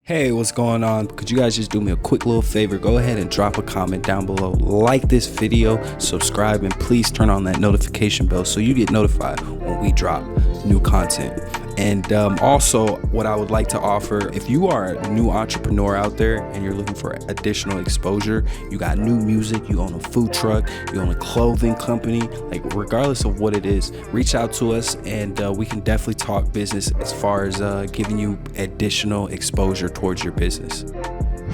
Hey, what's going on? Could you guys just do me a quick little favor? Go ahead and drop a comment down below. Like this video, subscribe, and please turn on that notification bell so you get notified when we drop new content. And also, what I would like to offer, if you are a new entrepreneur out there and you're looking for additional exposure, you got new music, you own a food truck, you own a clothing company, like regardless of what it is, reach out to us and we can definitely talk business as far as giving you additional exposure towards your business.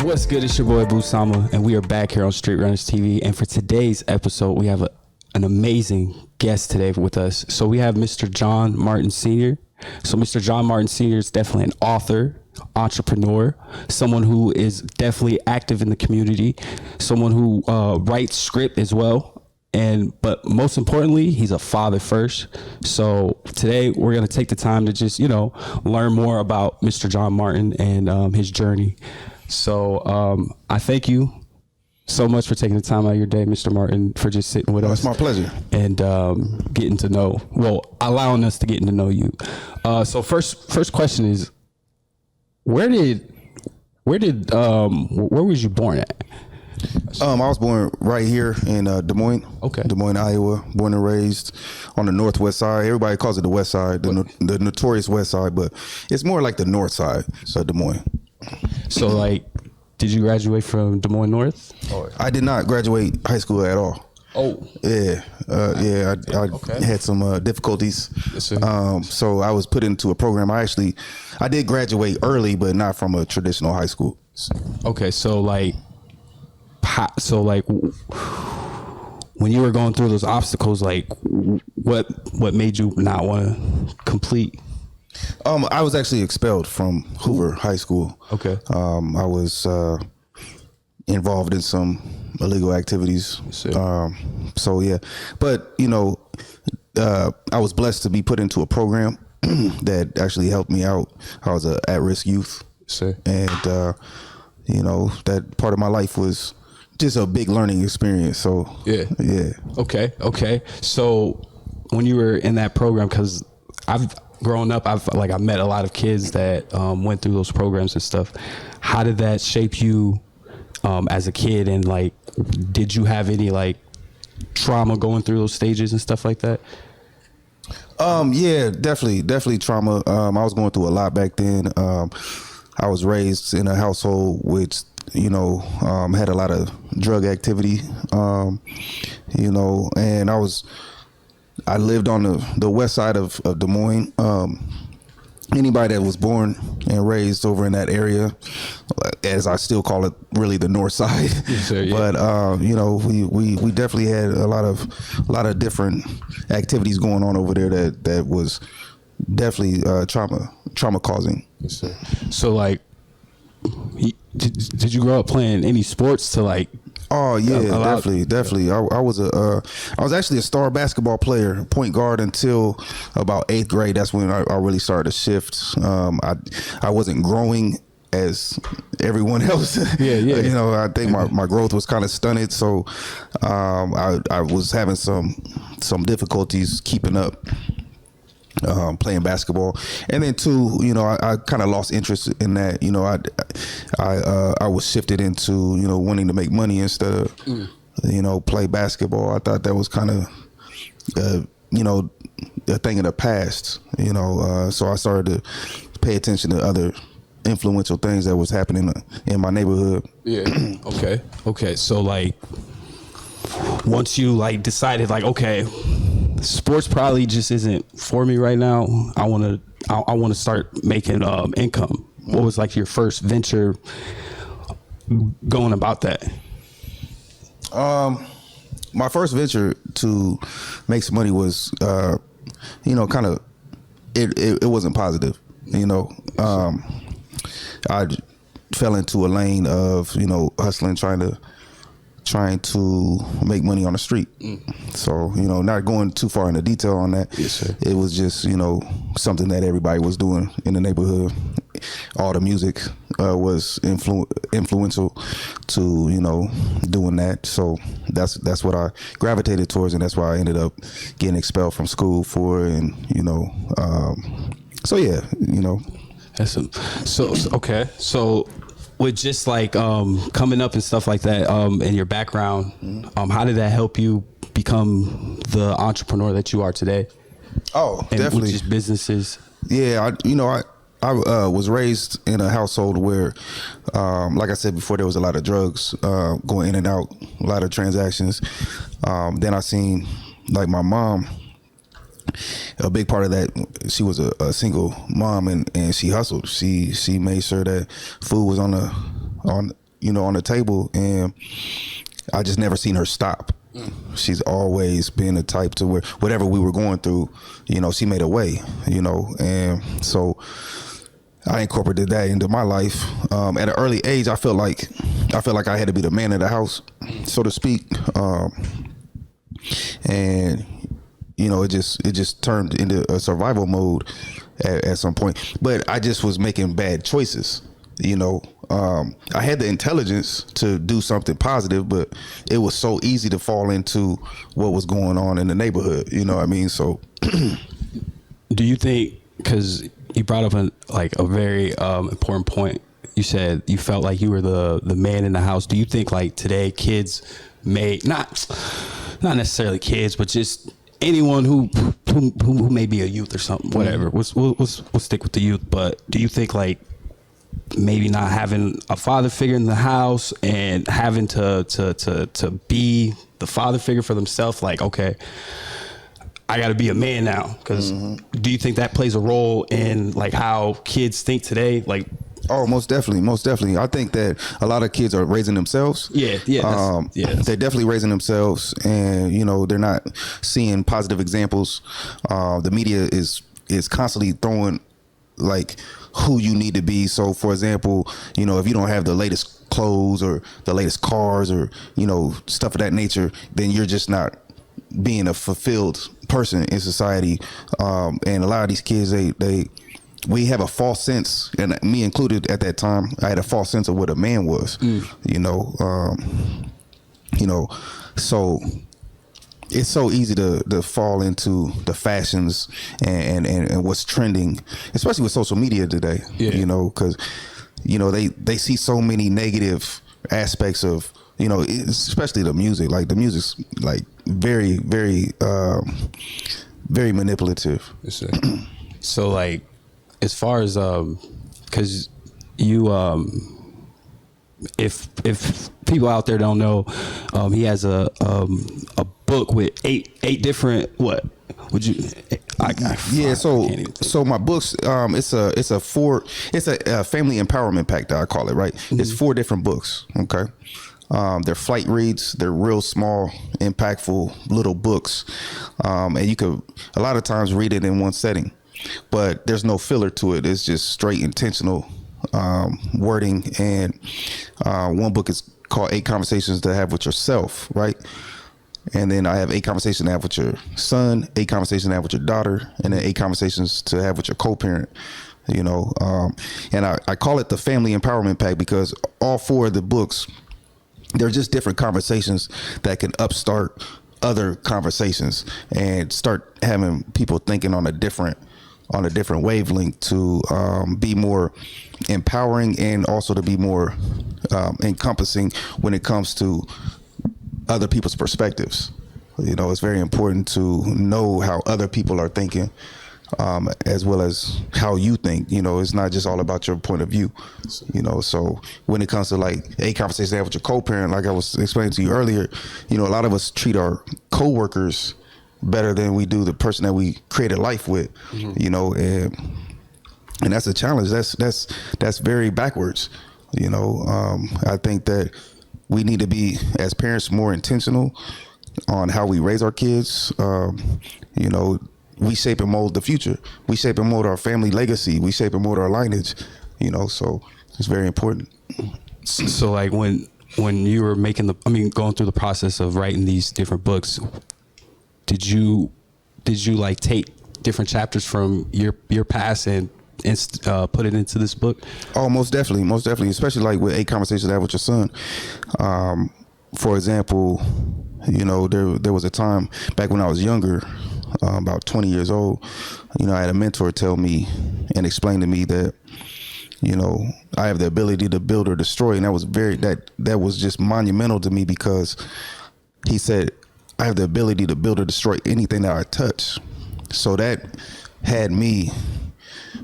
What's good? It's your boy Busama, and we are back here on Street Runners TV. And for today's episode, we have an amazing guest today with us. So we have Mr. John Martin Sr. So Mr. John Martin Sr. is definitely an author, entrepreneur, someone who is definitely active in the community, someone who writes script as well. But most importantly, he's a father first. So today we're going to take the time to just, learn more about Mr. John Martin and his journey. So I thank you so much for taking the time out of your day, Mr. Martin, for just sitting with us. It's my pleasure. And allowing us to get to know you. So first question is, where was you born at? I was born right here in Des Moines. Okay. Des Moines, Iowa. Born and raised on the northwest side. Everybody calls it the west side, the notorious west side, but it's more like the north side of Des Moines. So, did you graduate from Des Moines North? I did not graduate high school at all. Oh. Yeah. I had some difficulties. Yes, sir. So I was put into a program. I did graduate early, but not from a traditional high school. Okay. So, when you were going through those obstacles, what made you not want to complete? I was actually expelled from Hoover High School. Okay. I was involved in some illegal activities. So yeah, but I was blessed to be put into a program that actually helped me out. I was an at-risk youth. Sure. And that part of my life was just a big learning experience. So yeah. Okay. So when you were in that program, because growing up, I've met a lot of kids that went through those programs and stuff. How did that shape you as a kid? And did you have any trauma going through those stages and stuff like that? Yeah, definitely trauma. I was going through a lot back then. I was raised in a household which had a lot of drug activity. And I lived on the west side of Des Moines. Anybody that was born and raised over in that area, as I still call it, really the north side. Yes, sir, yeah. But we definitely had a lot of different activities going on over there that was definitely trauma causing. Yes, sir. So did you grow up playing any sports to Oh yeah, definitely. I was actually a star basketball player, point guard, until about 8th grade. That's when I really started to shift. I wasn't growing as everyone else. Yeah. I think my growth was kind of stunted, so I was having some difficulties keeping up. Playing basketball, and then too, I kind of lost interest in that. I was shifted into wanting to make money instead of play basketball. I thought that was kind of a thing of the past. So I started to pay attention to other influential things that was happening in my neighborhood. Yeah. Okay. So once you decided okay, sports probably just isn't for me right now. I want to start making income. What was your first venture going about that? My first venture to make some money was, kind of, it wasn't positive. I fell into a lane of hustling, trying to make money on the street. So, not going too far into detail on that. Yes, sir. It was just, something that everybody was doing in the neighborhood. All the music was influential to, doing that. So that's what I gravitated towards, and that's why I ended up getting expelled from school for it. And, so yeah, Okay. So with just like coming up and stuff like that, and your background, how did that help you become the entrepreneur that you are today? Oh, and definitely. With just businesses. Yeah, I was raised in a household where, like I said before, there was a lot of drugs going in and out, a lot of transactions. Then I seen like my mom. A big part of that, she was a single mom, and she hustled. She made sure that food was on the table, and I just never seen her stop. She's always been the type to where whatever we were going through, she made a way, and so I incorporated that into my life. At an early age, I felt like I had to be the man of the house, so to speak, and it just turned into a survival mode at some point. But I just was making bad choices. I had the intelligence to do something positive, but it was so easy to fall into what was going on in the neighborhood. You know what I mean? So, do you think, because you brought up a very important point, you said you felt like you were the man in the house. Do you think like today kids may not necessarily kids, but just anyone who may be a youth or something, whatever. We'll stick with the youth. But do you think like maybe not having a father figure in the house and having to be the father figure for themselves, like, okay, I got to be a man now? Because do you think that plays a role in like how kids think today? Like, oh, most definitely. I think that a lot of kids are raising themselves. Yeah. They're definitely raising themselves, and they're not seeing positive examples. The media is constantly throwing like who you need to be. So, for example, if you don't have the latest clothes or the latest cars or stuff of that nature, then you're just not being a fulfilled person in society. And a lot of these kids, we have a false sense, and me included at that time, I had a false sense of what a man was, so it's so easy to fall into the fashions and what's trending, especially with social media today, because, they see so many negative aspects of, especially the music. Like the music's like very, very, very manipulative. So like, as far as because you if people out there don't know, he has a book with eight different, what would you so my books, it's a family empowerment pack that I call it, right? It's 4 different books. Okay. They're flight reads. They're real small, impactful little books, and you could a lot of times read it in one setting. But there's no filler to it. It's just straight intentional wording. And one book is called 8 Conversations to Have with Yourself, right? And then I have 8 conversations to have with your son, 8 conversations to have with your daughter, and then 8 conversations to have with your co-parent. And I call it the Family Empowerment Pack because all 4 of the books, they're just different conversations that can upstart other conversations and start having people thinking on a different wavelength to be more empowering and also to be more encompassing when it comes to other people's perspectives. It's very important to know how other people are thinking, as well as how you think. It's not just all about your point of view. So when it comes to like 8 conversations to have with your co-parent, like I was explaining to you earlier, a lot of us treat our co-workers better than we do the person that we created life with, and that's a challenge. That's very backwards. I think that we need to be, as parents, more intentional on how we raise our kids. We shape and mold the future. We shape and mold our family legacy. We shape and mold our lineage, so it's very important. So like when you were going through the process of writing these different books, did you like take different chapters from your past and put it into this book? Oh, most definitely, especially like with 8 Conversations to Have with Your Son. For example, there was a time back when I was younger, about 20 years old, you know, I had a mentor tell me and explain to me that, you know, I have the ability to build or destroy. And that was that was just monumental to me, because he said, I have the ability to build or destroy anything that I touch. So that had me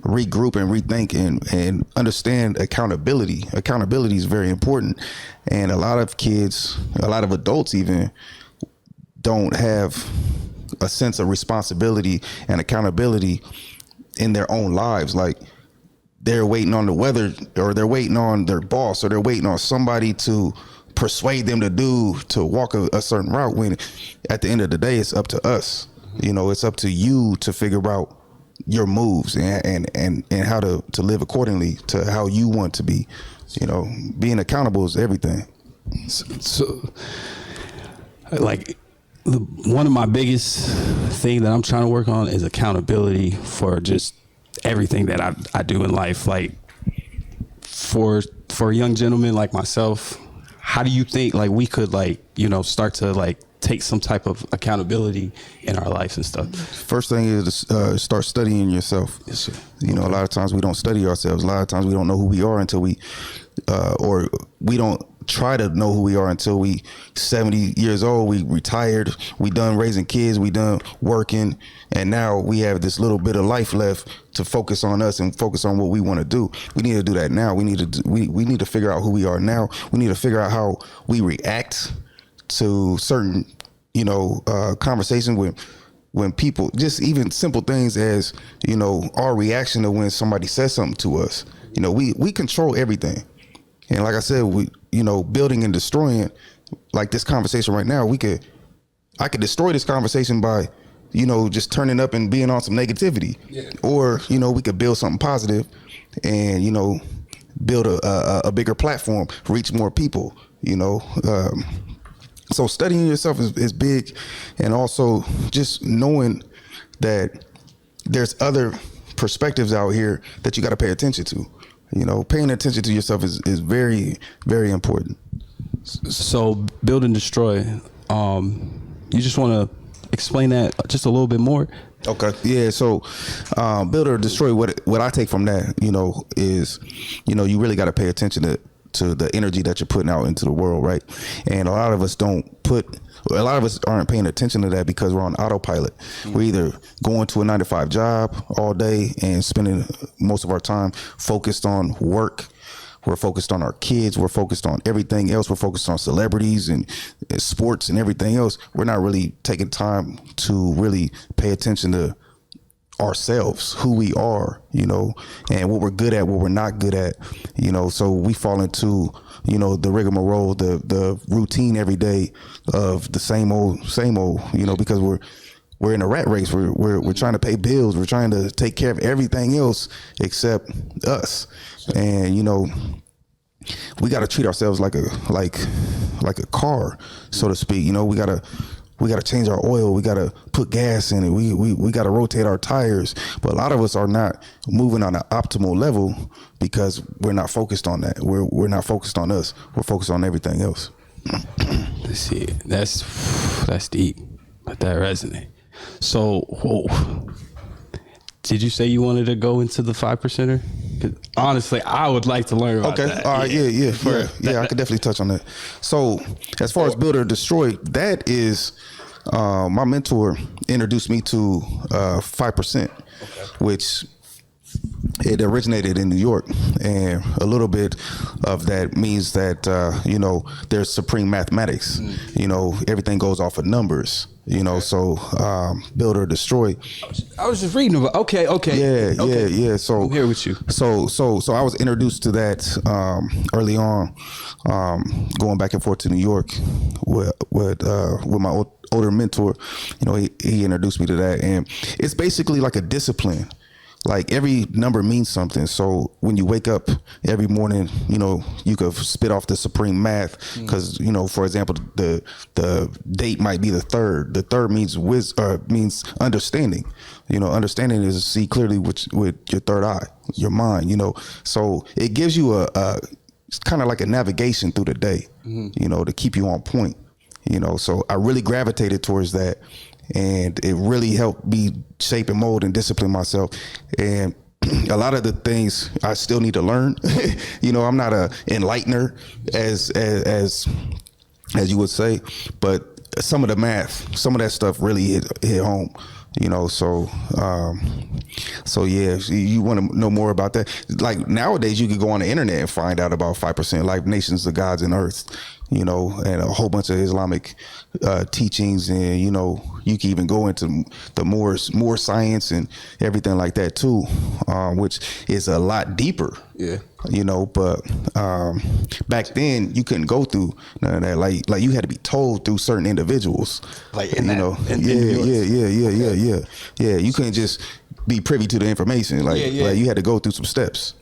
regroup and rethink and understand accountability. Accountability is very important. And a lot of kids, a lot of adults even, don't have a sense of responsibility and accountability in their own lives. Like, they're waiting on the weather, or they're waiting on their boss, or they're waiting on somebody to persuade them to walk a certain route, when at the end of the day, it's up to us. You know, it's up to you to figure out your moves and how to live accordingly to how you want to be. You know, being accountable is everything. So like, one of my biggest thing that I'm trying to work on is accountability for just everything that I do in life. Like, for a young gentleman like myself, how do you think, like, we could, like, you know, start to, like, take some type of accountability in our life and stuff? First thing is to start studying yourself. Yes, sir. You know, a lot of times we don't study ourselves. A lot of times we don't know who we are until or we don't try to know who we are until we 70 years old. We retired. We done raising kids. We done working. And now we have this little bit of life left to focus on us and focus on what we want to do. We need to do that now. We need to figure out who we are now. We need to figure out how we react to certain, you know, conversations when people, just even simple things as, you know, our reaction to when somebody says something to us. You know, we control everything. And like I said, you know, building and destroying, like this conversation right now, I could destroy this conversation by, you know, just turning up and being on some negativity. Yeah. Or, you know, we could build something positive and, you know, build a bigger platform, reach more people, you know. So studying yourself is big, and also just knowing that there's other perspectives out here that you got to pay attention to. You know, paying attention to yourself is very, very important. So build and destroy. You just want to explain that just a little bit more? Okay. Yeah. So, build or destroy. What I take from that, you know, is, you know, you really got to pay attention to the energy that you're putting out into the world, right? And a lot of us aren't paying attention to that because we're on autopilot. Mm-hmm. We're either going to a 9-to-5 job all day and spending most of our time focused on work. We're focused on our kids. We're focused on everything else. We're focused on celebrities and sports and everything else. We're not really taking time to really pay attention to ourselves, who we are, you know, and what we're good at, what we're not good at, you know. So we fall into, you know, the rigmarole, the routine every day of the same old, you know, because we're in a rat race. We're trying to pay bills. We're trying to take care of everything else except us. And, you know, we got to treat ourselves like a car, so to speak. You know, we got to change our oil. We got to put gas in it. We got to rotate our tires. But a lot of us are not moving on an optimal level because we're not focused on that. We're not focused on us. We're focused on everything else. Let's see. That's deep. Let that resonate. So, whoa. Did you say you wanted to go into the 5%er? Honestly, I would like to learn about that. All right. Yeah. I could definitely touch on that. So as far as build or destroy, that is, my mentor introduced me to 5%, which it originated in New York. And a little bit of that means that, you know, there's supreme mathematics. You know, everything goes off of numbers. You know, so build or destroy. I was just reading about. Okay. Yeah. So I'm here with you. So I was introduced to that early on, going back and forth to New York with my older mentor. You know, he introduced me to that, and it's basically like a discipline. Like every number means something. So when you wake up every morning, you know, you could spit off the supreme math because, you know, for example, the date might be the third. The third means means understanding. You know, understanding is to see clearly with your third eye, your mind, you know. So it gives you it's kind of like a navigation through the day, you know, to keep you on point, you know. So I really gravitated towards that. and it really helped me shape and mold and discipline myself. And a lot of the things I still need to learn. You know, I'm not a enlightener as you would say, but some of the math, some of that stuff really hit home. You know, so yeah, you want to know more about that. Like nowadays, you could go on the internet and find out about 5%, like Nations of Gods and Earth, you know, and a whole bunch of Islamic teachings, and you know, you can even go into the more science and everything like that too, which is a lot deeper. Yeah. You know, but back then you couldn't go through none of that. Like you had to be told through certain individuals. Like in you that, know, yeah. You couldn't just be privy to the information. Like you had to go through some steps.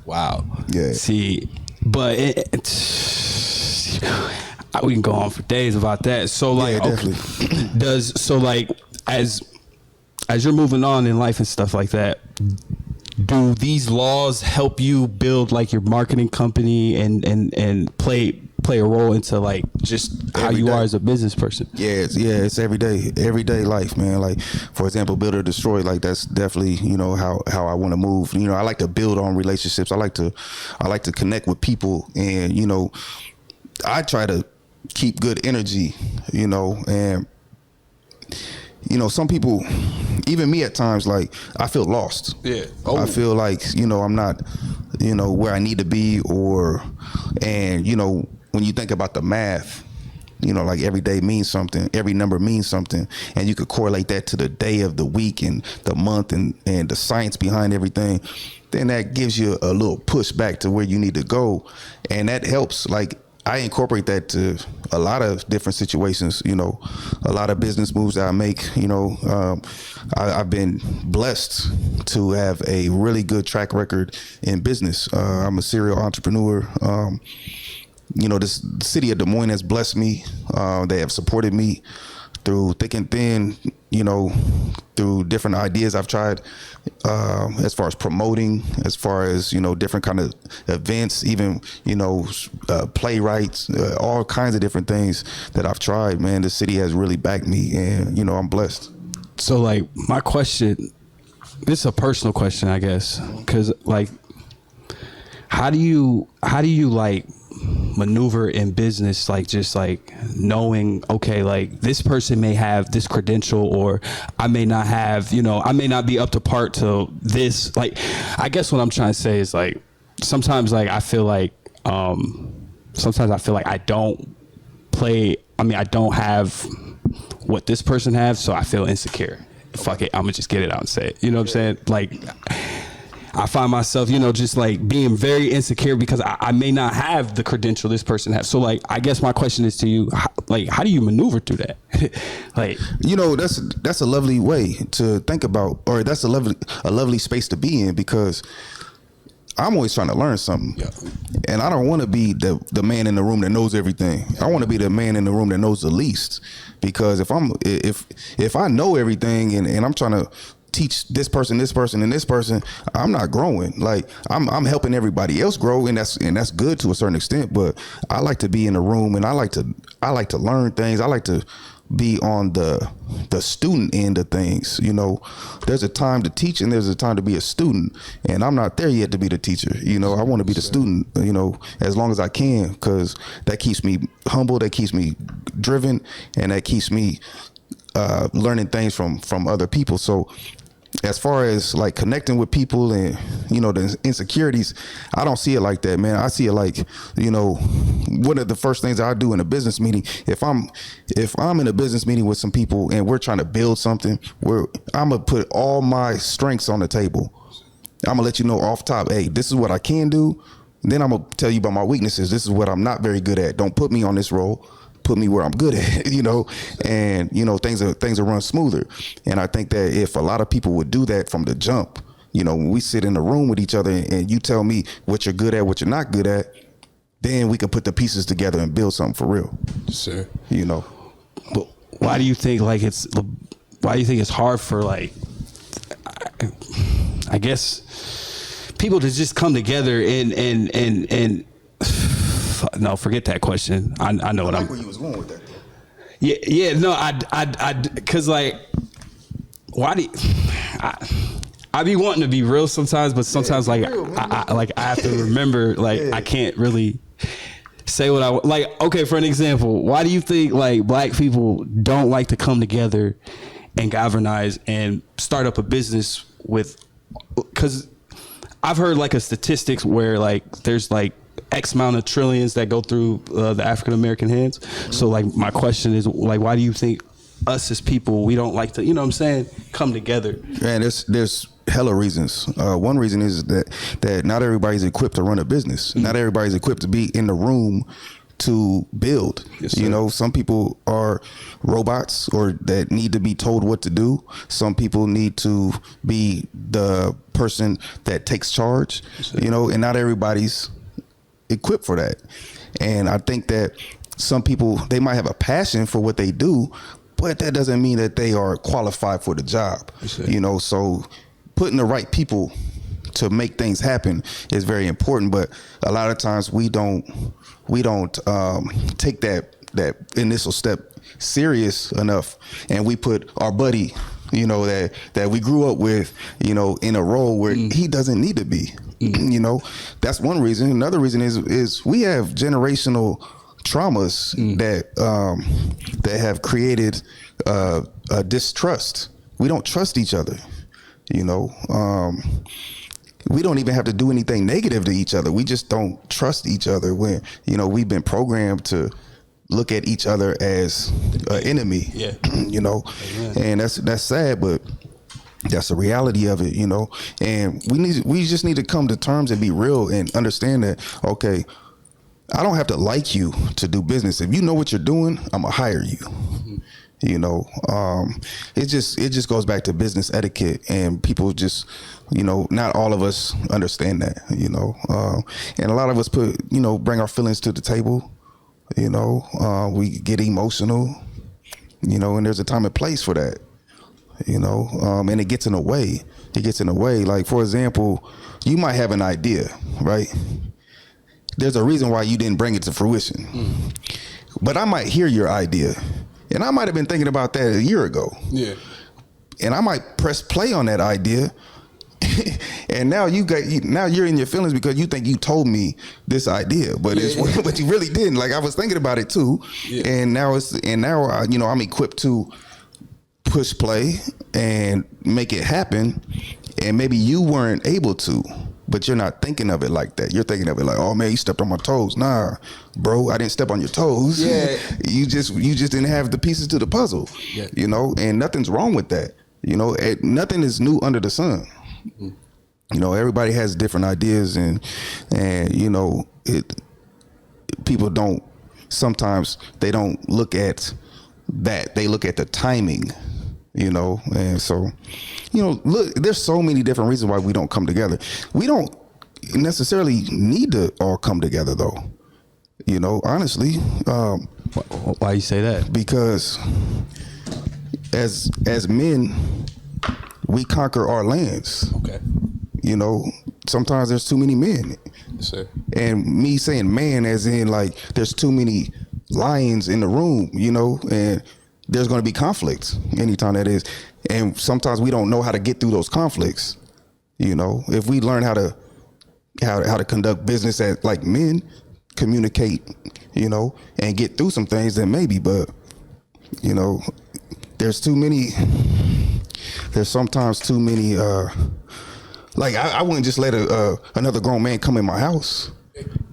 Wow. Yeah. See, but we can go on for days about that. So like, definitely. So like as you're moving on in life and stuff like that, do these laws help you build like your marketing company and play a role into like just how you are as a business person? It's everyday life, man. Like for example, build or destroy, like that's definitely, you know, how I want to move. You know, I like to build on relationships. I like to connect with people, and you know, I try to keep good energy, you know, and you know, some people, even me at times, like I feel lost. Yeah. I feel like, you know, I'm not, you know, where I need to be, and you know, when you think about the math, you know, like every day means something, every number means something, and you could correlate that to the day of the week and the month and the science behind everything, then that gives you a little push back to where you need to go, and that helps. Like I incorporate that to a lot of different situations, you know, a lot of business moves that I make. You know, I've been blessed to have a really good track record in business. I'm a serial entrepreneur. You know, this city of Des Moines has blessed me. They have supported me through thick and thin, you know, through different ideas I've tried, as far as promoting, as far as, you know, different kind of events, even, you know, playwrights, all kinds of different things that I've tried, man. The city has really backed me, and, you know, I'm blessed. So like my question, this is a personal question, I guess, because like, how do you like maneuver in business, like just like knowing, okay, like this person may have this credential, or I may not have, you know, I may not be up to part to this. Like, I guess what I'm trying to say is like, sometimes like I feel like I don't I don't have what this person has, so I feel insecure. Fuck it, I'm gonna just get it out and say it. You know what I'm saying? Like, I find myself, you know, just like being very insecure because I may not have the credential this person has. So like, I guess my question is to you, how do you maneuver through that? Like, you know, that's a lovely way to think about, or that's a lovely space to be in, because I'm always trying to learn something. Yeah. And I don't want to be the man in the room that knows everything. I want to be the man in the room that knows the least, because if I know everything and I'm trying to teach this person, and this person, I'm not growing. Like I'm helping everybody else grow, and that's good to a certain extent. But I like to be in the room, and I like to learn things. I like to be on the student end of things. You know, there's a time to teach and there's a time to be a student, and I'm not there yet to be the teacher. You know, I want to be the student, you know, as long as I can, because that keeps me humble, that keeps me driven, and that keeps me learning things from other people. So as far as like connecting with people and, you know, the insecurities, I don't see it like that, man. I see it like, you know, one of the first things I do in a business meeting, if I'm in a business meeting with some people and we're trying to build something, I'm gonna put all my strengths on the table. I'm gonna let you know off top, hey, this is what I can do. Then I'm gonna tell you about my weaknesses. This is what I'm not very good at. Don't put me on this role. Put me where I'm good at, you know, and, you know, things will run smoother. And I think that if a lot of people would do that from the jump, you know, when we sit in a room with each other and you tell me what you're good at, what you're not good at, then we can put the pieces together and build something for real. Sure. You know, but why do you think it's hard for, like, I guess people to just come together and no, forget that question. I know what I'm. Where you was going with that. Yeah. No, cause like, why do I be wanting to be real sometimes, but sometimes like I have to remember like I can't really say what I like. Okay, for an example, why do you think like black people don't like to come together and galvanize and start up a business with? Because I've heard like a statistics where like there's like X amount of trillions that go through the African American hands. So like my question is like, why do you think us as people, we don't like to, you know what I'm saying, come together? Man, there's hella reasons. One reason is that not everybody's equipped to run a business. Mm-hmm. Not everybody's equipped to be in the room to build. Yes, you know, some people are robots or that need to be told what to do. Some people need to be the person that takes charge, yes, you know, and not everybody's equipped for that. And I think that some people, they might have a passion for what they do, but that doesn't mean that they are qualified for the job. Yes, you know, so putting the right people to make things happen is very important. But a lot of times we don't take that initial step serious enough, and we put our buddy, you know, that we grew up with, you know, in a role where he doesn't need to be. You know, that's one reason. Another reason is we have generational traumas that have created a distrust. We don't trust each other. You know, we don't even have to do anything negative to each other. We just don't trust each other when, you know, we've been programmed to look at each other as an enemy. Yeah. You know, and that's sad, but that's the reality of it, you know. And we just need to come to terms and be real and understand that, okay, I don't have to like you to do business. If you know what you're doing, I'm gonna hire you. Mm-hmm. You know, it just goes back to business etiquette, and people just, you know, not all of us understand that, you know, and a lot of us bring our feelings to the table, you know, we get emotional, you know, and there's a time and place for that, you know, and it gets in the way. Like, for example, you might have an idea, right? There's a reason why you didn't bring it to fruition, but I might hear your idea. And I might have been thinking about that a year ago. Yeah. And I might press play on that idea. And now you're in your feelings because you think you told me this idea, but but you really didn't. Like, I was thinking about it too. Yeah. And now you know, I'm equipped to push play and make it happen. And maybe you weren't able to, but you're not thinking of it like that. You're thinking of it like, oh man, you stepped on my toes. Nah, bro, I didn't step on your toes. Yeah. you just didn't have the pieces to the puzzle. Yeah. You know, and nothing's wrong with that. You know, nothing is new under the sun. Mm-hmm. You know, everybody has different ideas, and you know, people don't, sometimes they don't look at that. They look at the timing. You know, and so, you know, look, there's so many different reasons why we don't come together. We don't necessarily need to all come together, though. You know, honestly. Why you say that? Because as men, we conquer our lands. Okay. You know, sometimes there's too many men. Yes, sir. And me saying man as in like there's too many lions in the room, you know, and there's going to be conflicts anytime that is. And sometimes we don't know how to get through those conflicts. You know, if we learn how to conduct business as like men, communicate, you know, and get through some things, then maybe, but you know, there's sometimes too many, like I wouldn't just let another grown man come in my house.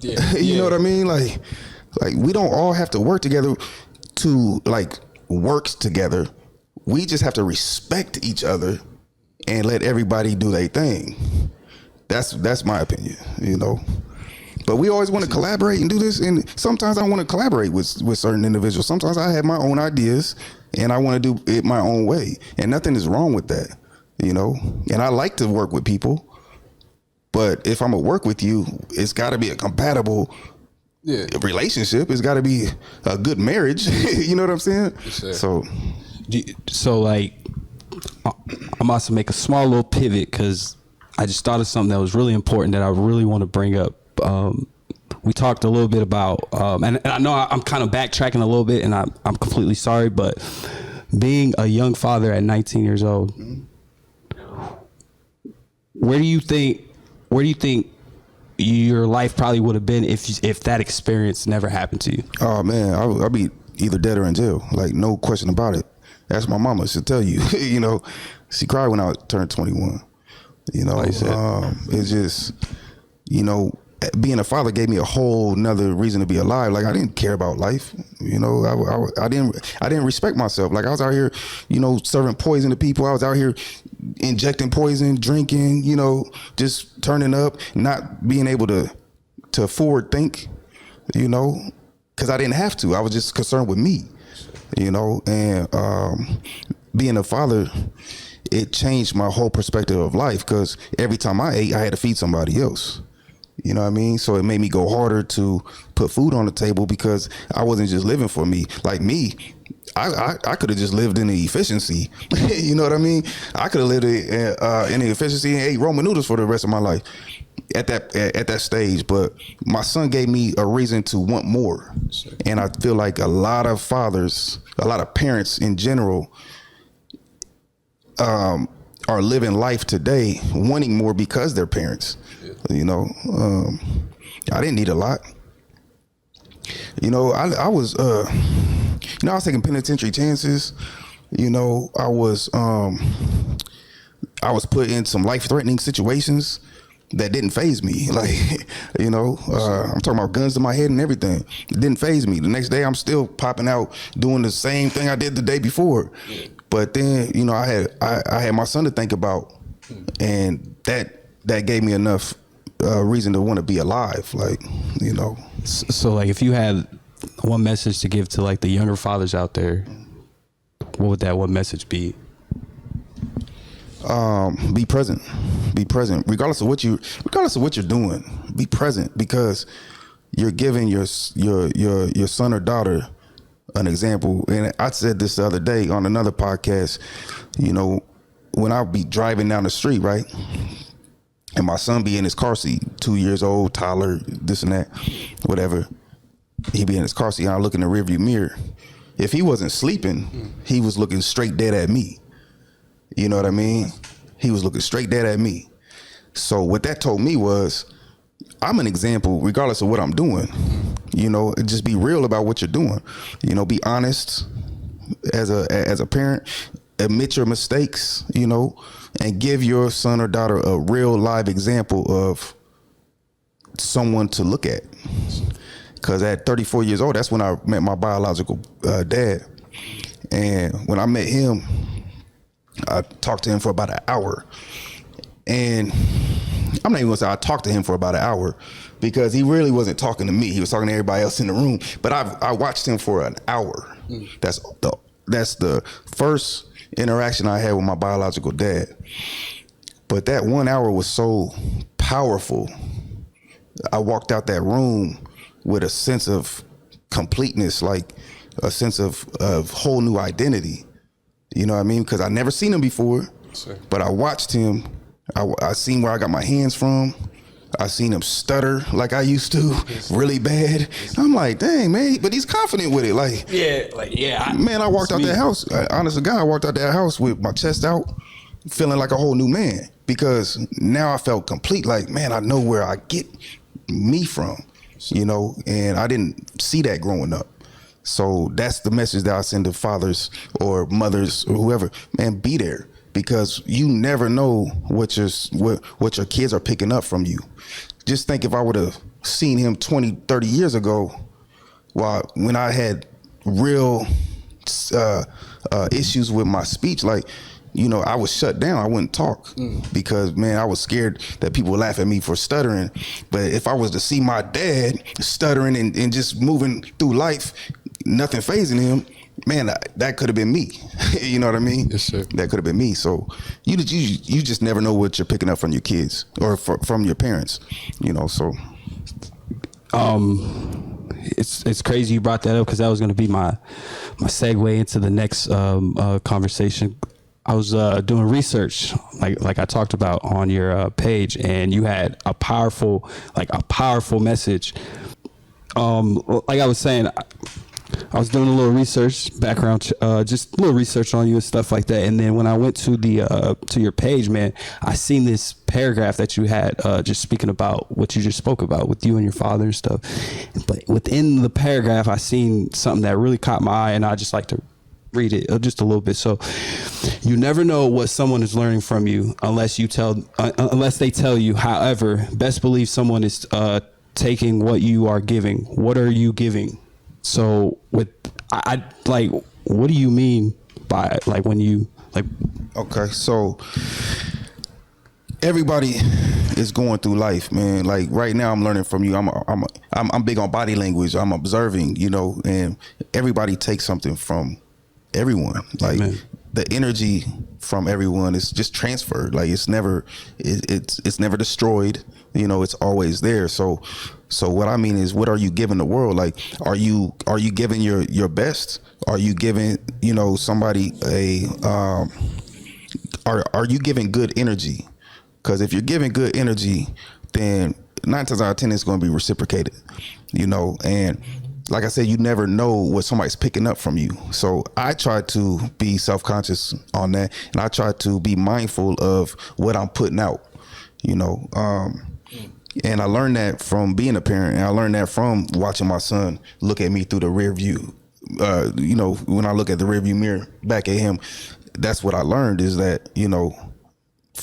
Yeah. You know what I mean? Like we don't all have to work together to like works together. We just have to respect each other and let everybody do their thing. That's my opinion, you know. But we always want to collaborate and do this, and sometimes I want to collaborate with certain individuals. Sometimes I have my own ideas and I want to do it my own way, and nothing is wrong with that, you know. And I like to work with people, but if I'm gonna work with you, it's got to be a compatible relationship. It's got to be a good marriage. You know what I'm saying? Sure. So like, I'm about to make a small little pivot because I just thought of something that was really important that I really want to bring up we talked a little bit about, and I know I'm kind of backtracking a little bit, and I'm completely sorry, but being a young father at 19 years old, where do you think your life probably would have been if that experience never happened to you? Oh man, I'd be either dead or in jail, like no question about it. That's my mama. She'll tell you. You know, she cried when I turned 21. You know, it's just, you know, being a father gave me a whole nother reason to be alive. Like I didn't care about life. You know, I didn't respect myself. Like I was out here, you know, serving poison to people. I was out here injecting poison, drinking, you know, just turning up, not being able to forward think, you know, because I didn't have to. I was just concerned with me, you know, and being a father, it changed my whole perspective of life, because every time I ate, I had to feed somebody else. You know what I mean? So it made me go harder to put food on the table, because I wasn't just living for me. Like me, I could have just lived in the efficiency. You know what I mean? I could have lived in the efficiency and ate Roman noodles for the rest of my life at that stage. But my son gave me a reason to want more. And I feel like a lot of fathers, a lot of parents in general, are living life today wanting more because they're parents. You know, I didn't need a lot. You know, I was taking penitentiary chances. You know, I was put in some life-threatening situations that didn't faze me. Like, you know, I'm talking about guns to my head and everything. It didn't faze me. The next day, I'm still popping out doing the same thing I did the day before. But then, you know, I had my son to think about, and that gave me enough reason to want to be alive. Like, you know. So like, if you had one message to give to like the younger fathers out there, what would that one message be? Be present. Be present, regardless of what you're doing. Be present, because you're giving your son or daughter an example. And I said this the other day on another podcast. You know, when I'll be driving down the street, right, and my son be in his car seat, 2 years old, toddler, this and that, whatever. He be in his car seat, and I look in the rearview mirror. If he wasn't sleeping, he was looking straight dead at me. You know what I mean? He was looking straight dead at me. So what that told me was, I'm an example regardless of what I'm doing. You know, just be real about what you're doing. You know, be honest as a parent. Admit your mistakes, you know, and give your son or daughter a real live example of someone to look at. Because at 34 years old, that's when I met my biological dad. And when I met him, I talked to him for about an hour. And I'm not even gonna say I talked to him for about an hour, because he really wasn't talking to me. He was talking to everybody else in the room. But I watched him for an hour. That's the first interaction I had with my biological dad. But that 1 hour was so powerful. I walked out that room with a sense of completeness, like a sense of whole new identity. You know what I mean? Because I never seen him before, but I watched him. I seen where I got my hands from. I seen him stutter like I used to, really bad. I'm like, dang, man, but he's confident with it. Like, man, I walked out that house. Honest to God, I walked out that house with my chest out, feeling like a whole new man, because now I felt complete. Like, man, I know where I get me from, you know, and I didn't see that growing up. So that's the message that I send to fathers or mothers or whoever. Man, be there, because you never know what your kids are picking up from you. Just think, if I would have seen him 20, 30 years ago, when I had real issues with my speech, like, you know, I was shut down. I wouldn't talk because, man, I was scared that people would laugh at me for stuttering. But if I was to see my dad stuttering and just moving through life, nothing fazing him, man, that could have been me. You know what I mean? Yes, sir. That could have been me. So you just never know what you're picking up from your kids or from your parents. You know, so. It's crazy you brought that up, because that was going to be my segue into the next conversation. I was doing research, like I talked about on your page, and you had a powerful message like I was saying, I was doing a little research, background, just a little research on you and stuff like that. And then when I went to the to your page, man, I seen this paragraph that you had just speaking about what you just spoke about with you and your father and stuff. But within the paragraph, I seen something that really caught my eye, and I just like to read it just a little bit. So, you never know what someone is learning from you unless they tell you. However, best believe someone is taking what you are giving. What are you giving? So I like, what do you mean by like when you like? Okay, so everybody is going through life, man. Like right now, I'm learning from you. I'm big on body language. I'm observing, you know, and everybody takes something from everyone. Like Amen. The energy from everyone is just transferred. Like it's never destroyed. You know, it's always there. So what I mean is, what are you giving the world? Like, are you giving your best? Are you giving, you know, somebody are you giving good energy? Because if you're giving good energy, then 9 times out of 10 it's going to be reciprocated, you know. And like I said, you never know what somebody's picking up from you. So I try to be self-conscious on that, and I try to be mindful of what I'm putting out, you know. And I learned that from being a parent, and I learned that from watching my son look at me through the rear view. You know, when I look at the rear view mirror back at him, that's what I learned, is that, you know,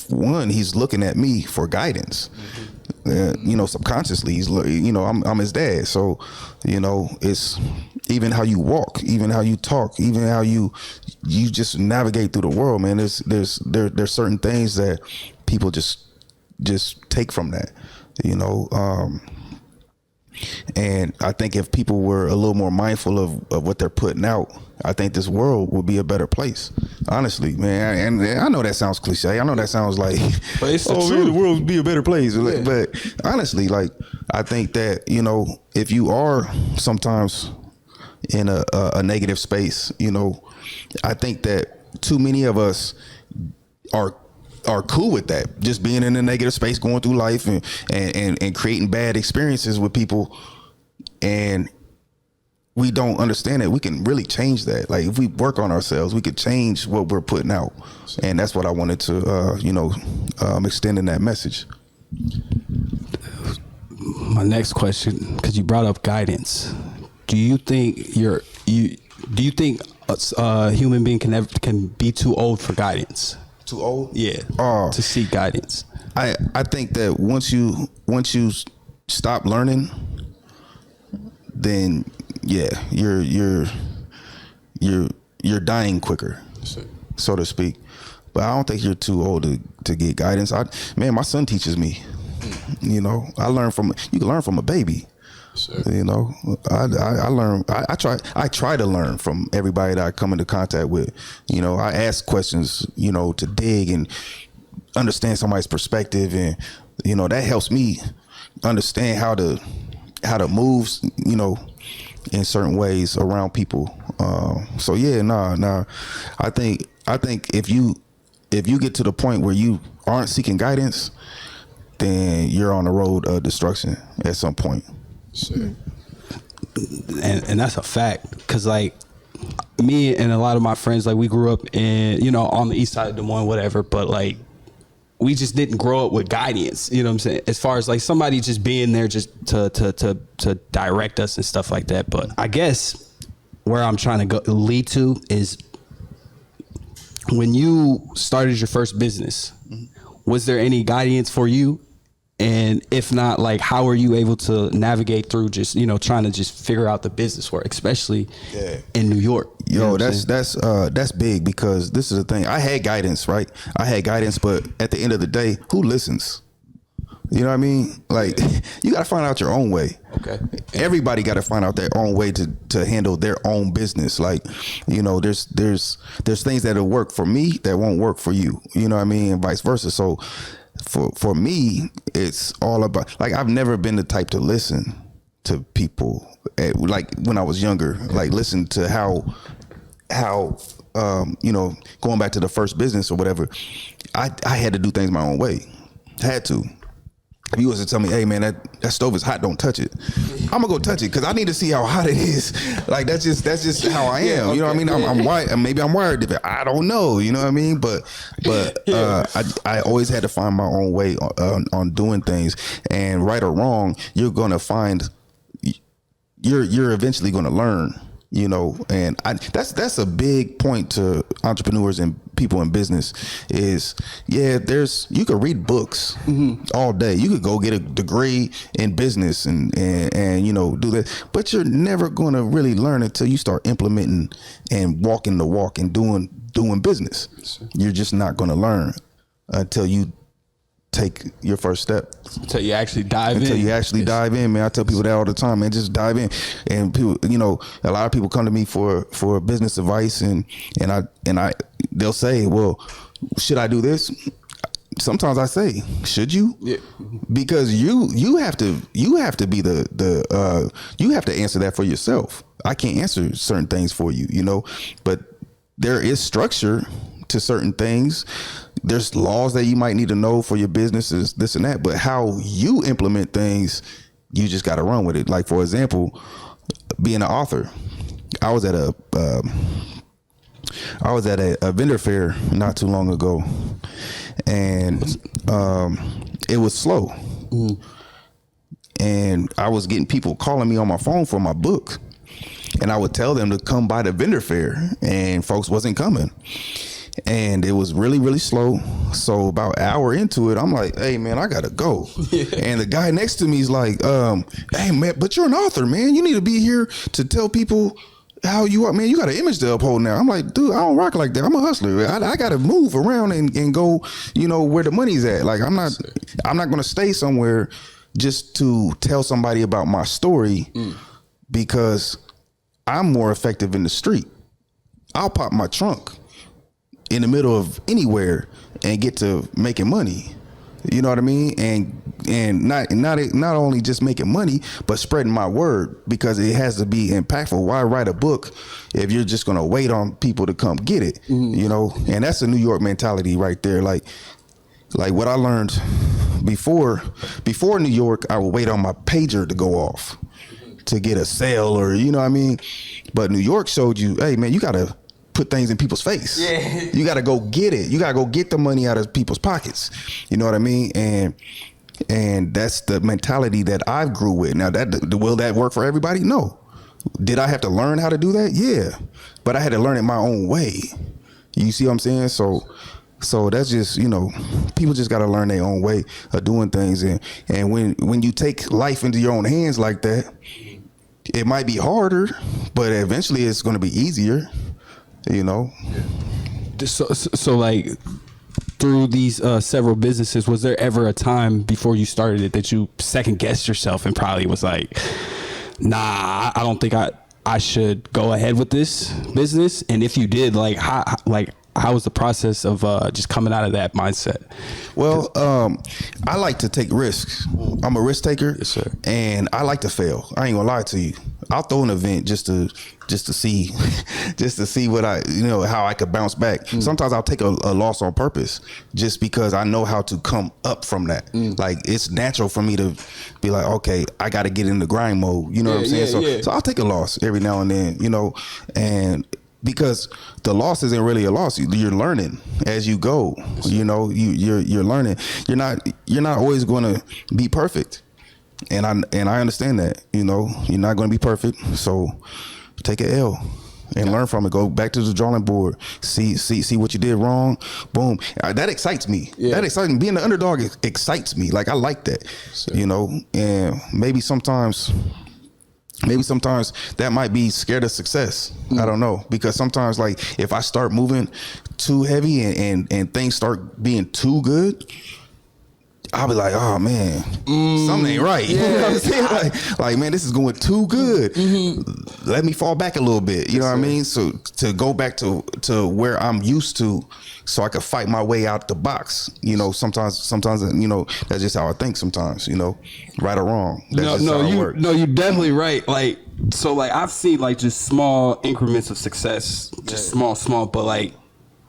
one, he's looking at me for guidance. You know, subconsciously, he's, you know, I'm his dad. So, you know, it's even how you walk, even how you talk, even how you just navigate through the world, man. There's certain things that people just take from that, you know. And I think if people were a little more mindful of what they're putting out, I think this world would be a better place. Honestly, man. And I know that sounds cliche. I know that sounds like, but it's the truth. Man, the world would be a better place. Yeah. But honestly, like, I think that, you know, if you are sometimes in a negative space, you know, I think that too many of us are cool with that, just being in a negative space, going through life and creating bad experiences with people, and we don't understand that we can really change that. Like, if we work on ourselves, we could change what we're putting out, and that's what I wanted to you know, extend in that message. My next question, because you brought up guidance, do you think do you think a human being can be too old for guidance? Too old? Yeah. To seek guidance. I think that once you stop learning, then yeah, you're dying quicker, so to speak. But I don't think you're too old to get guidance. My son teaches me. You know, you can learn from a baby. Sure. You know, I learn. I try to learn from everybody that I come into contact with. You know, I ask questions, you know, to dig and understand somebody's perspective, and you know, that helps me understand how to move, you know, in certain ways around people. So yeah, nah. I think if you get to the point where you aren't seeking guidance, then you're on the road of destruction at some point. Sure. And that's a fact, because like me and a lot of my friends, like we grew up in, you know, on the east side of Des Moines, whatever, but like we just didn't grow up with guidance, you know what I'm saying, as far as like somebody just being there just to direct us and stuff like that. But I guess where I'm trying to lead to is, when you started your first business, was there any guidance for you? And if not, like, how are you able to navigate through just, you know, trying to just figure out the business work, especially in New York? Yo, that's big, because this is the thing. I had guidance, right? But at the end of the day, who listens? You know what I mean? Like, you got to find out your own way. Okay. Everybody got to find out their own way to handle their own business. Like, you know, there's things that'll work for me that won't work for you. You know what I mean? And vice versa. So for me, it's all about, like, I've never been the type to listen to people like when I was younger, like listen to how you know, going back to the first business or whatever, I had to do things my own way. Had to. if you was to tell me, hey man, that stove is hot, don't touch it, I'm gonna go touch it because I need to see how hot it is. Like that's just how I am. Yeah, okay. You know what I mean? I'm wired. Maybe I'm wired different. I don't know. You know what I mean? But I always had to find my own way on doing things. And right or wrong, you're gonna find. You're eventually gonna learn. You know, and that's a big point to entrepreneurs and people in business is, you could read books all day. You could go get a degree in business and you know, do that, but you're never going to really learn until you start implementing and walking the walk and doing business. You're just not going to learn until you take your first step. Until you actually dive in, man. I tell people that all the time, man. Just dive in. And people, you know, a lot of people come to me for business advice, and they'll say, well, should I do this? Sometimes I say, should you? Yeah. Because you have to be the you have to answer that for yourself. I can't answer certain things for you, you know, but there is structure to certain things. There's laws that you might need to know for your businesses, this and that, but how you implement things, you just got to run with it. Like, for example, being an author, I was at a vendor fair not too long ago, and it was slow. And I was getting people calling me on my phone for my book, and I would tell them to come by the vendor fair, and folks wasn't coming. And it was really, really slow. So about an hour into it, I'm like, hey, man, I got to go. Yeah. And the guy next to me is like, hey, man, but you're an author, man. You need to be here to tell people how you are. Man, you got an image to uphold now. I'm like, dude, I don't rock like that. I'm a hustler. I got to move around and go, you know, where the money's at. Like, I'm not going to stay somewhere just to tell somebody about my story because I'm more effective in the street. I'll pop my trunk in the middle of anywhere and get to making money. You know what I mean? And not only just making money, but spreading my word, because it has to be impactful. Why write a book if you're just gonna wait on people to come get it? You know, and that's a New York mentality right there. Like what I learned before New York, I would wait on my pager to go off to get a sale, or you know what I mean? But New York showed you, hey man, you gotta put things in people's face. Yeah. You got to go get it. You got to go get the money out of people's pockets. You know what I mean? And that's the mentality that I grew with. Now, will that work for everybody? No. Did I have to learn how to do that? Yeah. But I had to learn it my own way. You see what I'm saying? So that's just, you know, people just got to learn their own way of doing things. And when you take life into your own hands like that, it might be harder, but eventually it's going to be easier. You know, so like through these several businesses, was there ever a time before you started it that you second guessed yourself and probably was like, nah, I don't think I should go ahead with this business? And if you did, how was the process of just coming out of that mindset? Well, I like to take risks. I'm a risk taker. Yes, sir. And I like to fail. I ain't gonna lie to you. I'll throw an event just to see what how I could bounce back. Sometimes I'll take a loss on purpose just because I know how to come up from that. Like, it's natural for me to be like, okay, I got to get in the grind mode. You know what I'm saying? So I'll take a loss every now and then, you know, and because the loss isn't really a loss. You're learning as you go. You know, you're learning. You're not always going to be perfect. And I understand that, you know, you're not going to be perfect. So take an L and learn from it. Go back to the drawing board. See what you did wrong. Boom. That excites me. Yeah. That excites me. Being the underdog excites me. Like, I like that, you know, and maybe sometimes that might be scared of success. I don't know, because sometimes, like, if I start moving too heavy and things start being too good, I'll be like, oh man, something ain't right. Yeah. You know what I'm saying? Like, man, this is going too good. Let me fall back a little bit. You know what I mean? So to go back to where I'm used to, so I could fight my way out the box. You know, sometimes, you know, that's just how I think sometimes, you know, right or wrong. That's you're definitely right. Like, so like I've seen like just small increments of success, just small, but like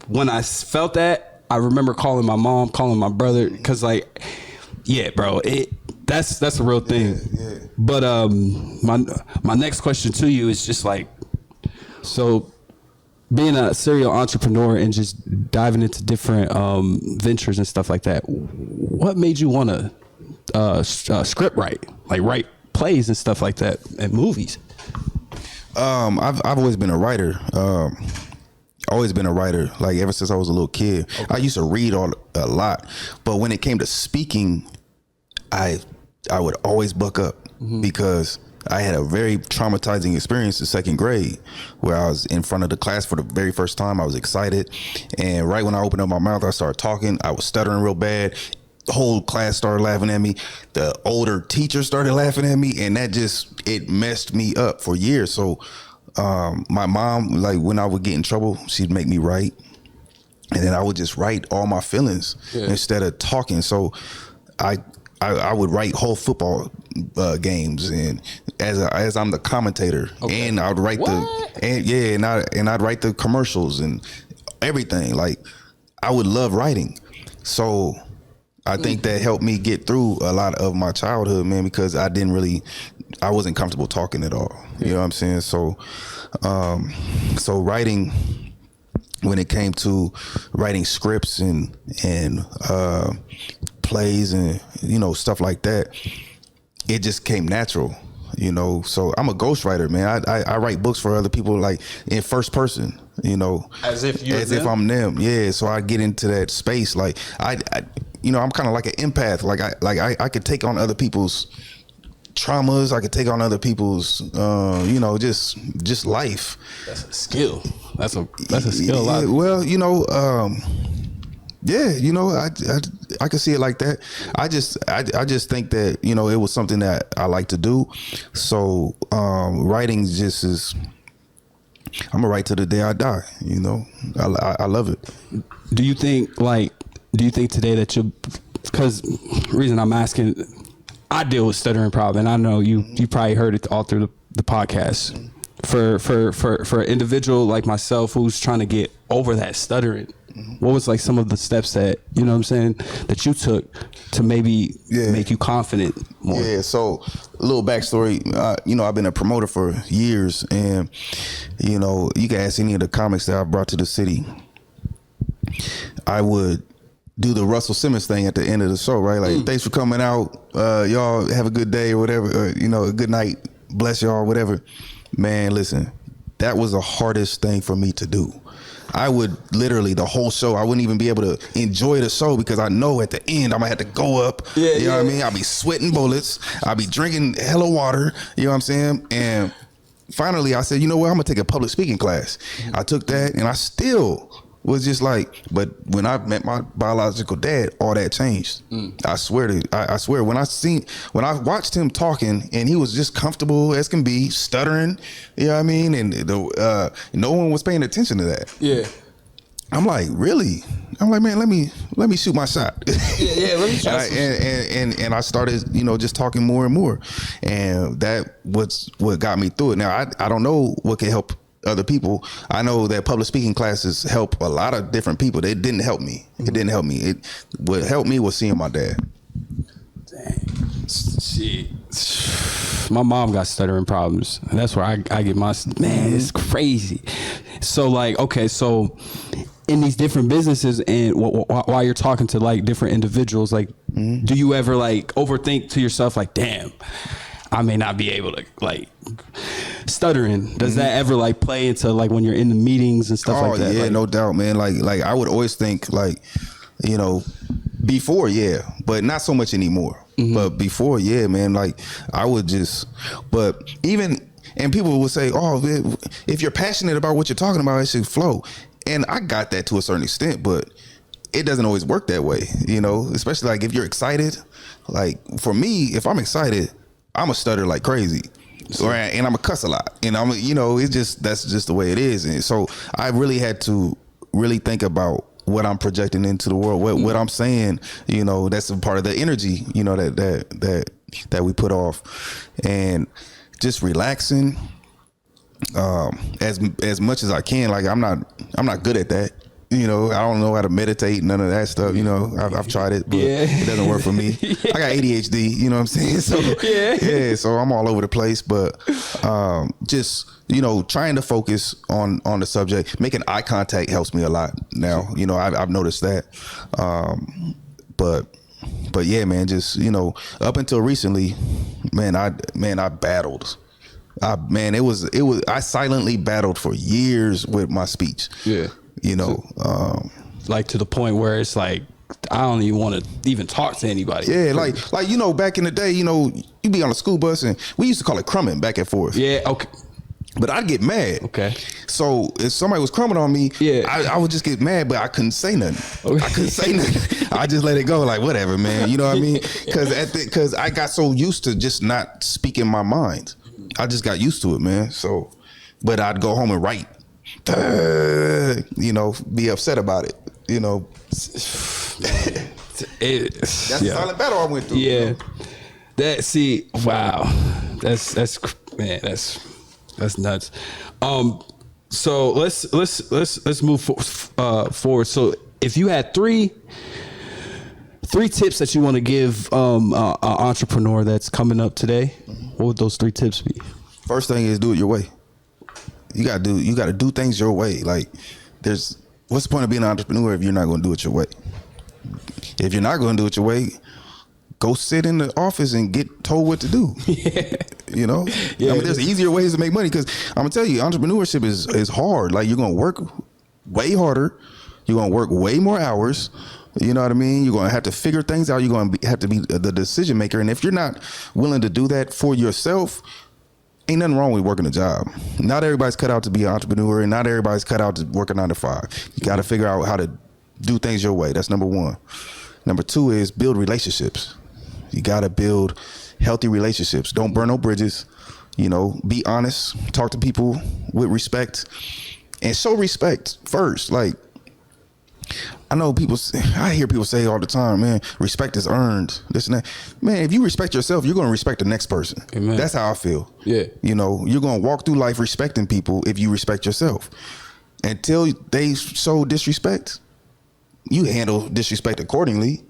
when I felt that, I remember calling my mom, calling my brother, because like Yeah, bro. That's a real thing. Yeah. But my next question to you is just like, so being a serial entrepreneur and just diving into different ventures and stuff like that, what made you want to script write, like write plays and stuff like that and movies? I've always been a writer. Always been a writer, like ever since I was a little kid. Okay. I used to read a lot, but when it came to speaking, I would always buck up because I had a very traumatizing experience in second grade where I was in front of the class for the very first time. I was excited, and right when I opened up my mouth, I started talking. I was stuttering real bad. The whole class started laughing at me. The older teacher started laughing at me, and it messed me up for years. So my mom, like when I would get in trouble, she'd make me write, and then I would just write all my feelings instead of talking. So I would write whole football games, and as I'm the commentator, and I'd write and I'd write the commercials and everything. Like I would love writing, so I think that helped me get through a lot of my childhood, man, because I wasn't comfortable talking at all. You know what I'm saying? So, so writing, when it came to writing scripts and plays and, stuff like that, it just came natural, So I'm a ghostwriter, man. I write books for other people, like in first person, As if I'm them. Yeah. So I get into that space. Like I'm kind of like an empath. I could take on other people's traumas. I could take on other people's, just life. That's a skill. That's a skill. Yeah, well, I could see it like that. I just think that, it was something that I like to do. So, writing just is, I'm gonna write to the day I die, I love it. Do you think today that because the reason I'm asking, I deal with stuttering problem, and I know you probably heard it all through the podcast. For an individual like myself who's trying to get over that stuttering, what was like some of the steps that, that you took to maybe make you confident more? Yeah, so a little backstory, I've been a promoter for years, and, you can ask any of the comics that I brought to the city. I would do the Russell Simmons thing at the end of the show, right? Like, thanks for coming out. Y'all have a good day or whatever, or, a good night. Bless y'all, whatever. Man, listen, that was the hardest thing for me to do. I would literally, the whole show, I wouldn't even be able to enjoy the show because I know at the end I'm gonna have to go up. You know what I mean? I'll be sweating bullets. I'll be drinking hella water. You know what I'm saying? And finally I said, you know what? I'm gonna take a public speaking class. I took that, and I still was just like, but when I met my biological dad, all that changed. I swear when I watched him talking, and he was just comfortable as can be, stuttering, you know what I mean? And no one was paying attention to that. Yeah. I'm like, really? I'm like, man, let me shoot my shot. Let me try. And I started, just talking more and more, and that was what got me through it. Now I don't know what can help other people. I know that public speaking classes help a lot of different people. It didn't help me. What helped me was seeing my dad. Dang. Shit. My mom got stuttering problems, and that's where I get my, man, it's crazy. So like, okay, so in these different businesses, and while you're talking to like different individuals, like, do you ever like overthink to yourself, like, damn, I may not be able to, like, stuttering, does that ever like play into like when you're in the meetings and stuff like that? Oh yeah, like, no doubt, man. Like I would always think, like, before, but not so much anymore. But before, man, like I would just, but even, and people would say, oh, if you're passionate about what you're talking about, it should flow. And I got that to a certain extent, but it doesn't always work that way, especially like if you're excited. Like for me, if I'm excited, I'm a stutter like crazy. And I'm a cuss a lot, and that's just the way it is. And so I really had to really think about what I'm projecting into the world, what I'm saying, that's a part of the energy, that we put off, and just relaxing, as much as I can. Like I'm not good at that. You know, I don't know how to meditate, none of that stuff. You know, I've tried it, but it doesn't work for me. I got ADHD, you know what I'm saying? So so I'm all over the place, but just, you know, trying to focus on the subject. Making eye contact helps me a lot now. You know, I've noticed that. But yeah, man, just, you know, up until recently, I battled. I silently battled for years with my speech. Yeah. You know, like to the point where it's like, I don't even want to even talk to anybody. Yeah, like you know, back in the day, you know, you be on a school bus and we used to call it crumbing back and forth. Yeah, okay. But I'd get mad. Okay. So if somebody was crumbing on me, I would just get mad, but I couldn't say nothing. Okay. I couldn't say nothing. I just let it go, like whatever, man. You know what I mean? Because I got so used to just not speaking my mind. I just got used to it, man. So, but I'd go home and write. You know, be upset about it. You know, that's the silent battle I went through. Yeah, you know? That's nuts. So let's move forward. So if you had three tips that you want to give an entrepreneur that's coming up today, what would those 3 tips be? First thing is do it your way. You gotta do things your way. Like, what's the point of being an entrepreneur if you're not gonna do it your way? If you're not gonna do it your way, go sit in the office and get told what to do. Yeah. You know? Yeah, I mean, there's easier ways to make money, because I'm gonna tell you, entrepreneurship is hard. Like, you're gonna work way harder, you're gonna work way more hours. You know what I mean? You're gonna have to figure things out. You're gonna have to be the decision maker, and if you're not willing to do that for yourself, ain't nothing wrong with working a job. Not everybody's cut out to be an entrepreneur, and not everybody's cut out to work a 9 to 5. You got to figure out how to do things your way. That's number 1. Number 2 is build relationships. You got to build healthy relationships. Don't burn no bridges. You know, be honest. Talk to people with respect, and show respect first. Like, I hear people say all the time, man, respect is earned, this and that. Man, if you respect yourself, you're going to respect the next person. Amen. That's how I feel. Yeah. You know, you're going to walk through life respecting people if you respect yourself. Until they show disrespect, you handle disrespect accordingly.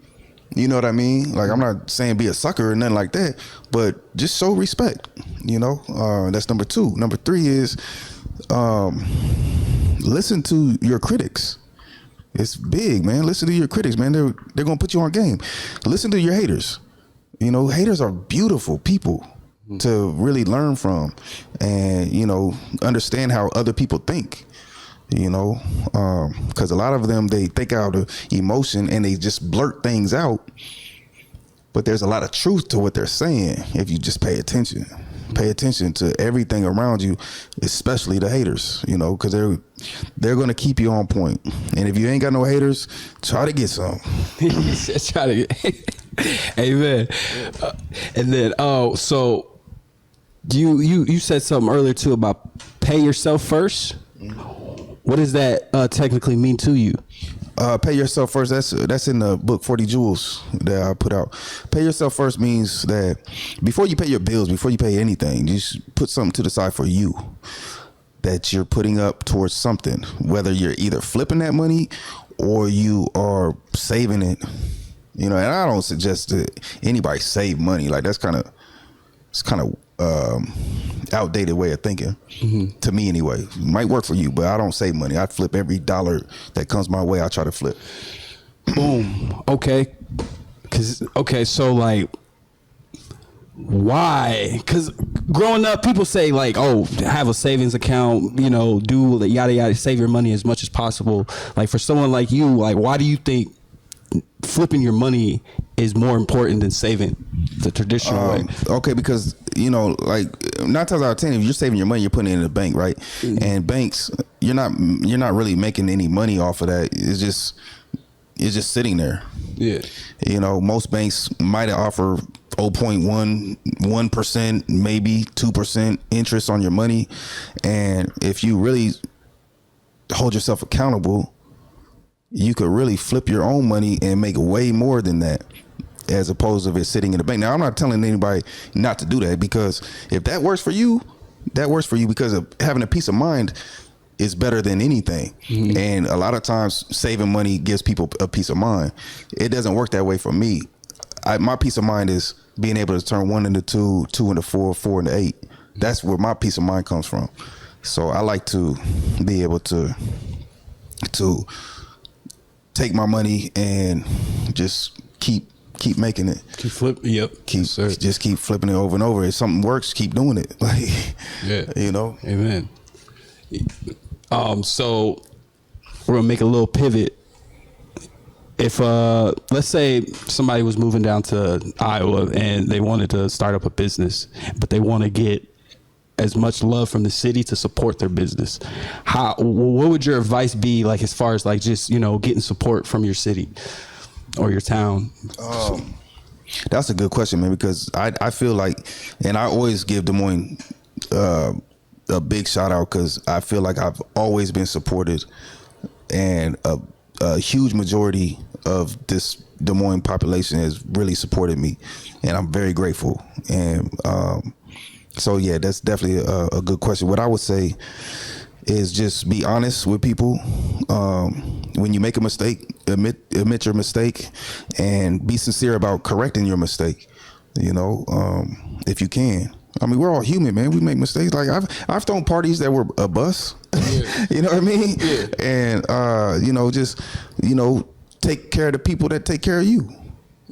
You know what I mean? Like, I'm not saying be a sucker or nothing like that, but just show respect. You know, that's number 2. Number 3 is listen to your critics. It's big, man. Listen to your critics, man. They're gonna put you on game. Listen to your haters. You know, haters are beautiful people to really learn from, and, you know, understand how other people think. You know, because a lot of them, they think out of emotion and they just blurt things out. But there's a lot of truth to what they're saying if you just pay attention. Pay attention to everything around you, especially the haters, you know, because they're going to keep you on point. And if you ain't got no haters, try to get some. Try to get. Amen. And then, so you said something earlier too about pay yourself first. What does that technically mean to you? Pay yourself first. That's in the book 40 Jewels that I put out. Pay yourself first means that before you pay your bills, before you pay anything, you just put something to the side for you that you're putting up towards something. Whether you're either flipping that money or you are saving it. You know, and I don't suggest that anybody save money. Like, it's kind of outdated way of thinking, to me anyway. It might work for you, but I don't save money. I flip every dollar that comes my way. I try to flip. Boom. Okay. So like, why? Because growing up, people say like, oh, have a savings account, you know, do the yada yada, save your money as much as possible. Like, for someone like you, like, why do you think flipping your money is more important than saving the traditional way? Okay, because, you know, like, 9 times out of 10, if you're saving your money, you're putting it in a bank, right? Mm-hmm. And banks, you're not really making any money off of that. It's just sitting there. Yeah. You know, most banks might offer 0.1%, maybe 2% interest on your money. And if you really hold yourself accountable, you could really flip your own money and make way more than that, as opposed to it sitting in the bank. Now, I'm not telling anybody not to do that, because if that works for you, that works for you, because of having a peace of mind is better than anything. And a lot of times saving money gives people a peace of mind. It doesn't work that way for me. My peace of mind is being able to turn 1 into 2, 2 into 4, 4 into 8. That's where my peace of mind comes from. So I like to be able to take my money and just keep making it. Keep flipping. Yep. Just keep flipping it over and over. If something works, keep doing it. Like, you know. Amen. So we're gonna make a little pivot. If let's say somebody was moving down to Iowa and they wanted to start up a business, but they want to get as much love from the city to support their business, what would your advice be, like, as far as like just, you know, getting support from your city or your town? That's a good question, man, because I feel like, and I always give Des Moines a big shout out, because I feel like I've always been supported, and a huge majority of this Des Moines population has really supported me, and I'm very grateful. And so yeah, that's definitely a good question. What I would say is just be honest with people. When you make a mistake, admit your mistake, and be sincere about correcting your mistake. You know, if you can. I mean, we're all human, man. We make mistakes. Like I've thrown parties that were a bust. Yeah. You know what I mean? Yeah. And you know, just, you know, take care of the people that take care of you.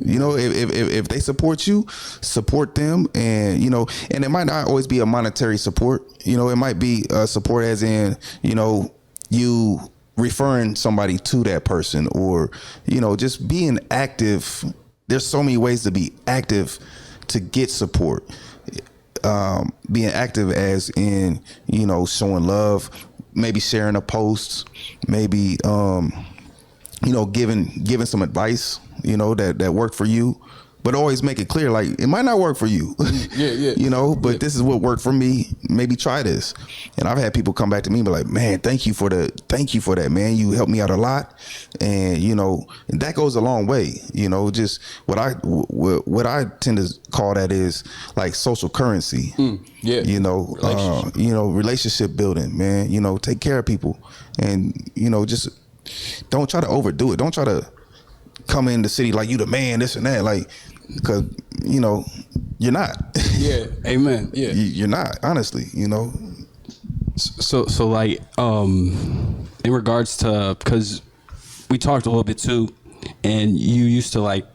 You know, if they support you, support them. And, you know, and it might not always be a monetary support. You know, it might be a support as in, you know, you referring somebody to that person, or, you know, just being active. There's so many ways to be active to get support. Being active as in, you know, showing love, maybe sharing a post, maybe, you know, giving some advice, you know, that worked for you, but always make it clear, like, it might not work for you. Yeah. You know, but this is what worked for me. Maybe try this. And I've had people come back to me and be like, man, thank you for that, man. You helped me out a lot. And, you know, and that goes a long way. You know, just what I tend to call that is like social currency. You know, relationship building, man. You know, take care of people, and, you know, just don't try to overdo it. Don't try to come in the city like you the man, this and that, like, because, you know, you're not. Yeah. Amen. Yeah. You're not, honestly, you know. So like, in regards to, because we talked a little bit too, and you used to like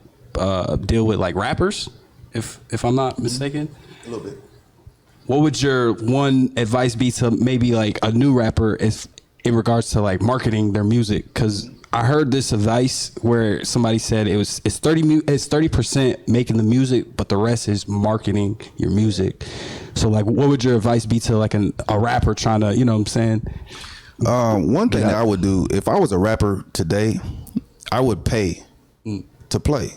deal with like rappers, if I'm not mistaken. A little bit. What would your one advice be to maybe like a new rapper, if in regards to like marketing their music? Because I heard this advice where somebody said it's 30% making the music, but the rest is marketing your music. So like, what would your advice be to like a rapper trying to, you know what I'm saying? One thing that I would do if I was a rapper today, I would pay to play.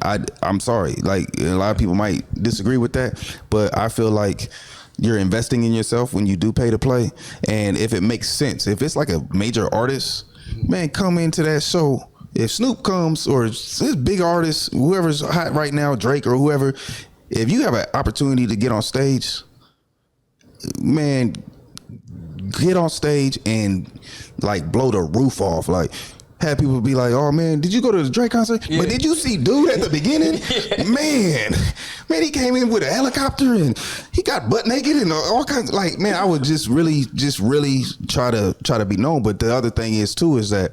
I'm sorry, like, a lot of people might disagree with that, but I feel like you're investing in yourself when you do pay to play. And if it makes sense, if it's like a major artist, man, come into that show. If Snoop comes, or this big artist, whoever's hot right now, Drake or whoever, if you have an opportunity to get on stage, man, get on stage and like blow the roof off. Like, have people be like, oh man, did you go to the Drake concert? Yeah. But did you see dude at the beginning? Man, he came in with a helicopter and he got butt naked and all kinds of, like, man, I would just really try to be known. But the other thing is too, is that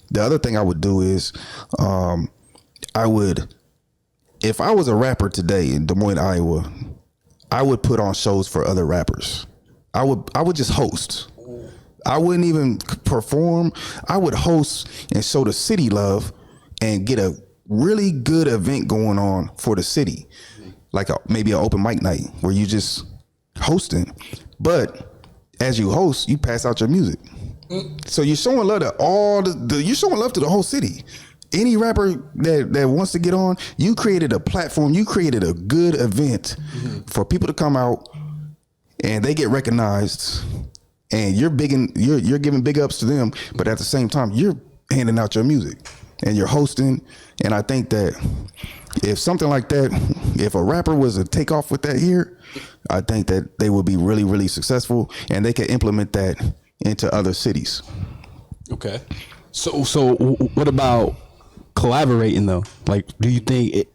the other thing I would do is, I would, if I was a rapper today in Des Moines, Iowa, I would put on shows for other rappers. I would just host. I wouldn't even perform. I would host and show the city love and get a really good event going on for the city. Like maybe an open mic night where you just hosting. But as you host, you pass out your music. So you're showing love to you're showing love to the whole city. Any rapper that wants to get on, you created a platform, you created a good event for people to come out and they get recognized. And you're giving big ups to them, but at the same time, you're handing out your music and you're hosting. And I think that if something like that, if a rapper was to take off with that here, I think that they would be really, really successful, and they could implement that into other cities. Okay. So what about collaborating though? Like, do you think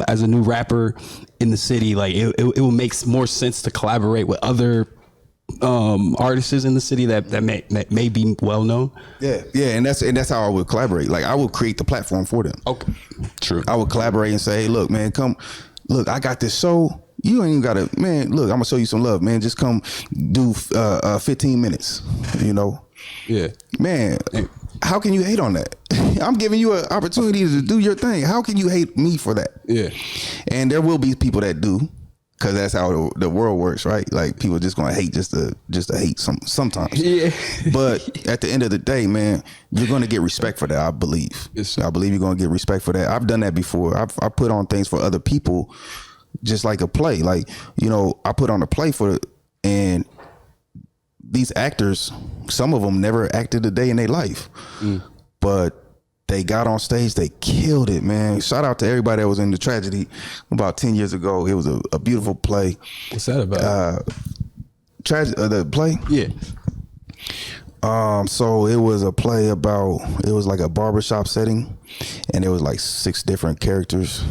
as a new rapper in the city, like it will make more sense to collaborate with other artists in the city that may be well known? Yeah, and that's how I would collaborate. Like I would create the platform for them. Okay, true. I would collaborate and say, hey, look, man, come, look, I got this show. You ain't even gotta, man. Look, I'm gonna show you some love, man. Just come do 15 minutes. You know, yeah, man. How can you hate on that? I'm giving you an opportunity to do your thing. How can you hate me for that? Yeah, and there will be people that do. Cause that's how the world works, right? Like people just gonna hate just to hate sometimes. Yeah. But at the end of the day, man, you're gonna get respect for that. I believe. Yes. I believe you're gonna get respect for that. I've done that before. I put on things for other people, just like a play. Like I put on a play and these actors, some of them never acted a day in their life, but they got on stage, they killed it, man. Shout out to everybody that was in the tragedy about 10 years ago. It was a beautiful play. What's that about? The play? Yeah. So it was a play about, it was like a barbershop setting, and it was like 6 different characters.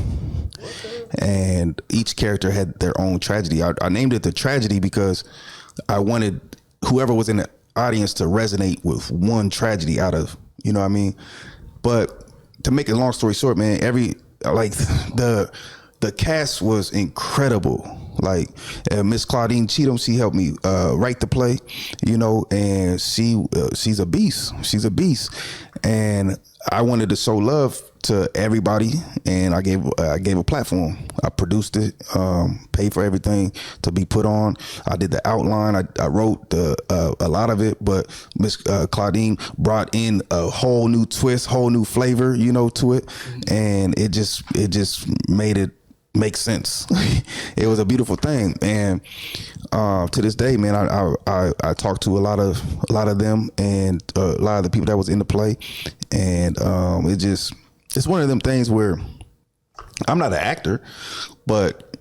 And each character had their own tragedy. I named it The Tragedy because I wanted whoever was in the audience to resonate with one tragedy out of, you know what I mean? But to make a long story short, man, the cast was incredible. Like Miss Claudine Cheatham, she helped me write the play, and she's a beast. She's a beast, and I wanted to show love to everybody, and I gave a platform. I produced it, paid for everything to be put on. I did the outline. I wrote a lot of it, but Miss Claudine brought in a whole new twist, whole new flavor, to it, and it just made it make sense. It was a beautiful thing, and to this day, man, I talked to a lot of them and a lot of the people that was in the play, and it's one of them things where I'm not an actor, but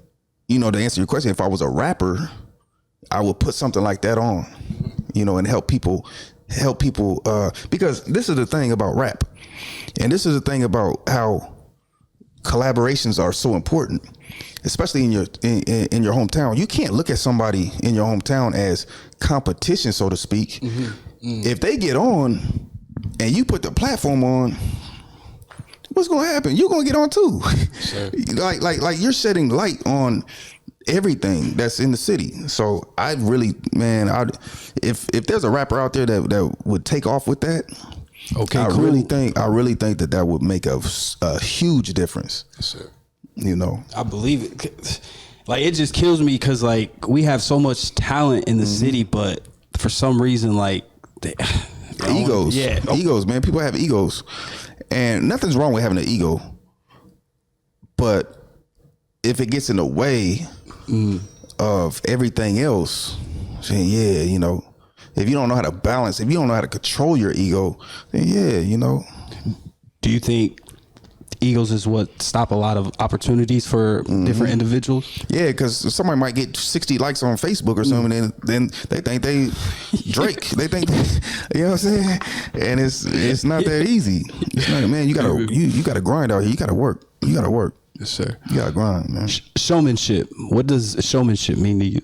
to answer your question, if I was a rapper, I would put something like that on, and help people because this is the thing about rap, and this is the thing about how collaborations are so important, especially in your hometown. You can't look at somebody in your hometown as competition, so to speak. If they get on and you put the platform on, what's going to happen? You're going to get on too. Sure. like you're shedding light on everything that's in the city. So I really, man, if there's a rapper out there that would take off with that, okay, I really think that would make a huge difference. Sure. I believe it. Like, it just kills me because like we have so much talent in the city, but for some reason, like egos, egos, man. People have egos, and nothing's wrong with having an ego, but if it gets in the way of everything else, saying if you don't know how to balance, if you don't know how to control your ego, then Do you think egos is what stop a lot of opportunities for different individuals? Yeah, because somebody might get 60 likes on Facebook or something, and then they think they Drake. They think you know what I'm saying? And it's not that easy. It's not, man. You gotta grind out here. You gotta work. Yes, sir. You gotta grind, man. Showmanship. What does showmanship mean to you?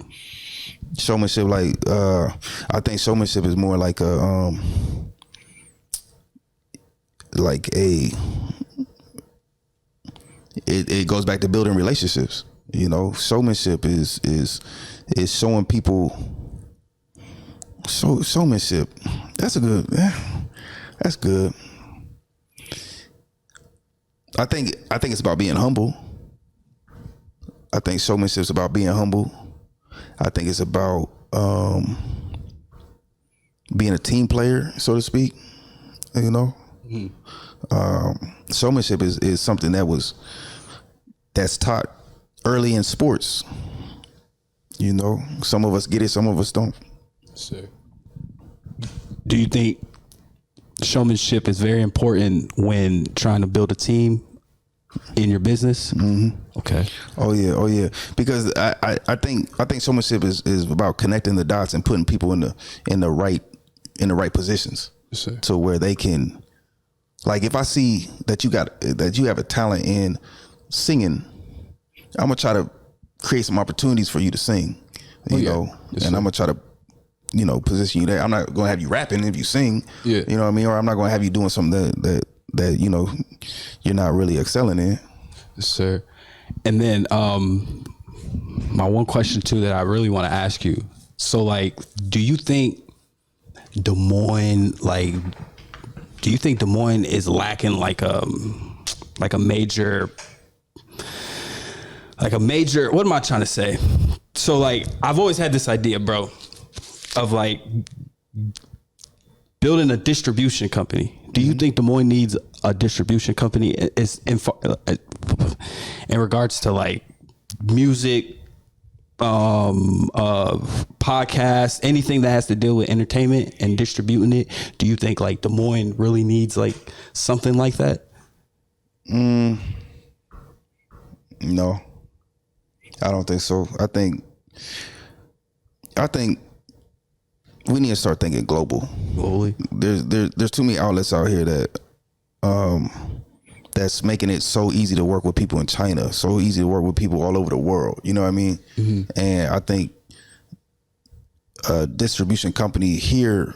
Showmanship, like I think showmanship is more like it goes back to building relationships. Showmanship is showing people. Showmanship. That's good. I think it's about being humble. I think showmanship is about being humble. I think it's about being a team player, so to speak. Showmanship is something that's taught early in sports. Some of us get it, some of us don't. Sure. Do you think showmanship is very important when trying to build a team in your business? Okay. Oh yeah. Because I think showmanship is about connecting the dots and putting people in the right in the right positions to where they can, like, if I see that you have a talent in singing, I'm gonna try to create some opportunities for you to sing, you know, and I'm gonna try to, you know, position you there. I'm not gonna have you rapping if you sing, you know what I mean, or I'm not gonna have you doing something that you know you're not really excelling in. Yes, sir. And then my one question too that I really want to ask you. So, like, do you think Des Moines is lacking like a major, what am I trying to say? So, like, I've always had this idea, bro, of like building a distribution company. Do you think Des Moines needs a distribution company in regards to like music, podcasts, anything that has to deal with entertainment and distributing it? Do you think like Des Moines really needs like something like that? No, I don't think so. I think we need to start thinking global. Globally? There's too many outlets out here that that's making it so easy to work with people in China, so easy to work with people all over the world. You know what I mean? And I think a distribution company here,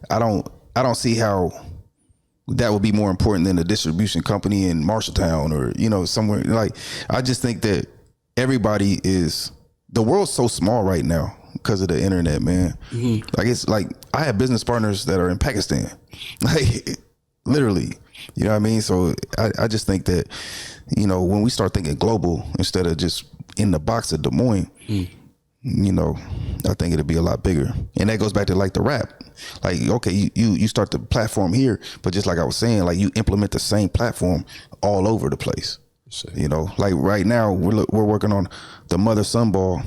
I don't see how that would be more important than a distribution company in Marshalltown or, you know, somewhere. Like, I just think that the world's so small right now because of the internet, man. Like, it's like I have business partners that are in Pakistan, like literally. You know what I mean? So I just think that, you know, when we start thinking global instead of just in the box of Des Moines, you know, I think it'll be a lot bigger. And that goes back to like the rap. Like, okay, you start the platform here, but just like I was saying, like, you implement the same platform all over the place. You know, like right now we're working on the mother-son ball.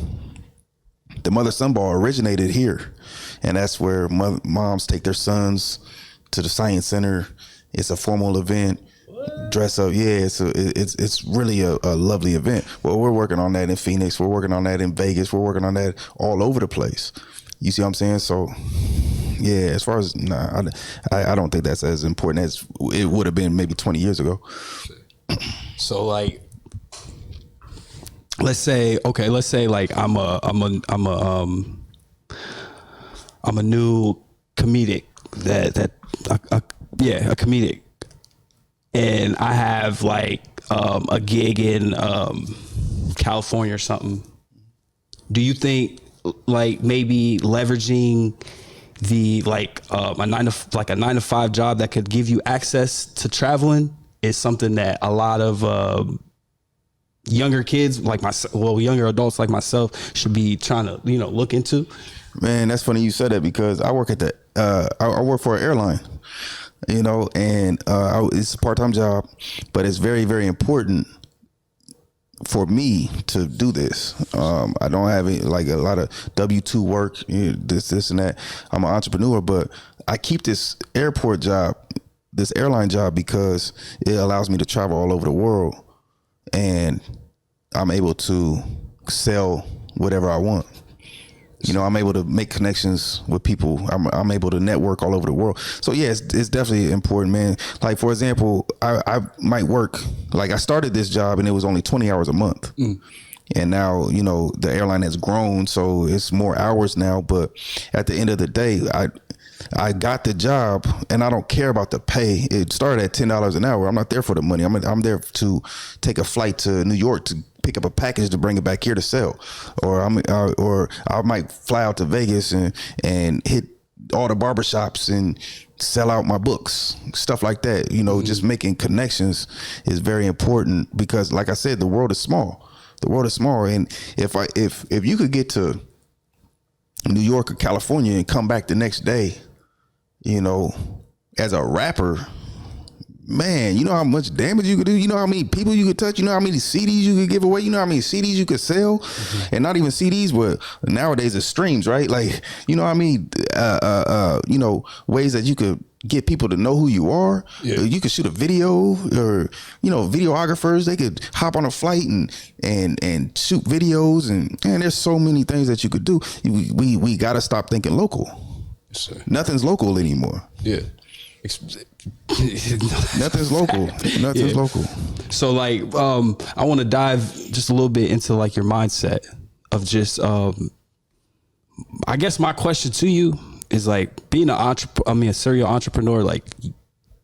The mother-son ball originated here, and that's where moms take their sons to the science center. It's a formal event. Dress up, yeah. It's really a lovely event. Well, we're working on that in Phoenix. We're working on that in Vegas. We're working on that all over the place. You see what I'm saying? So, yeah. As far as I don't think that's as important as it would have been maybe 20 years ago. So, like, let's say like I'm a new comedic a comedic, and I have like a gig in California or something. Do you think like maybe leveraging the like a 9-to-5 job that could give you access to traveling is something that a lot of younger kids like younger adults like myself should be trying to, you know, look into? Man, that's funny you said that, because I work at I work for an airline, you know, and it's a part-time job, but it's very, very important for me to do this. I don't have like a lot of W-2 work, you know, this and that. I'm an entrepreneur, but I keep this airport job, this airline job, because it allows me to travel all over the world, and I'm able to sell whatever I want. You know, I'm able to make connections with people. I'm able to network all over the world. So yeah, it's definitely important, man. Like, for example, I might work, like, I started this job and it was only 20 hours a month. And now, you know, the airline has grown, so it's more hours now. But at the end of the day, I got the job and I don't care about the pay. It started at $10 an hour. I'm not there for the money. I'm there to take a flight to New York to pick up a package to bring it back here to sell, or I might fly out to Vegas and hit all the barbershops and sell out my books, stuff like that. You know, just making connections is very important, because, like I said, the world is small. The world is small, and if you could get to New York or California and come back the next day, you know, as a rapper, man, you know how much damage you could do. You know how many people you could touch. You know how many CDs you could give away. You know how many CDs you could sell, and not even CDs, but nowadays it's streams, right? Like, you know how many, you know, ways that you could get people to know who you are. You could shoot a video, or, you know, videographers, they could hop on a flight and shoot videos, and there's so many things that you could do. We got to stop thinking local. Sir. Nothing's local anymore. Yeah. Nothing's local. Nothing's local. So like, I want to dive just a little bit into like your mindset of just, I guess my question to you is like being a serial entrepreneur. Like,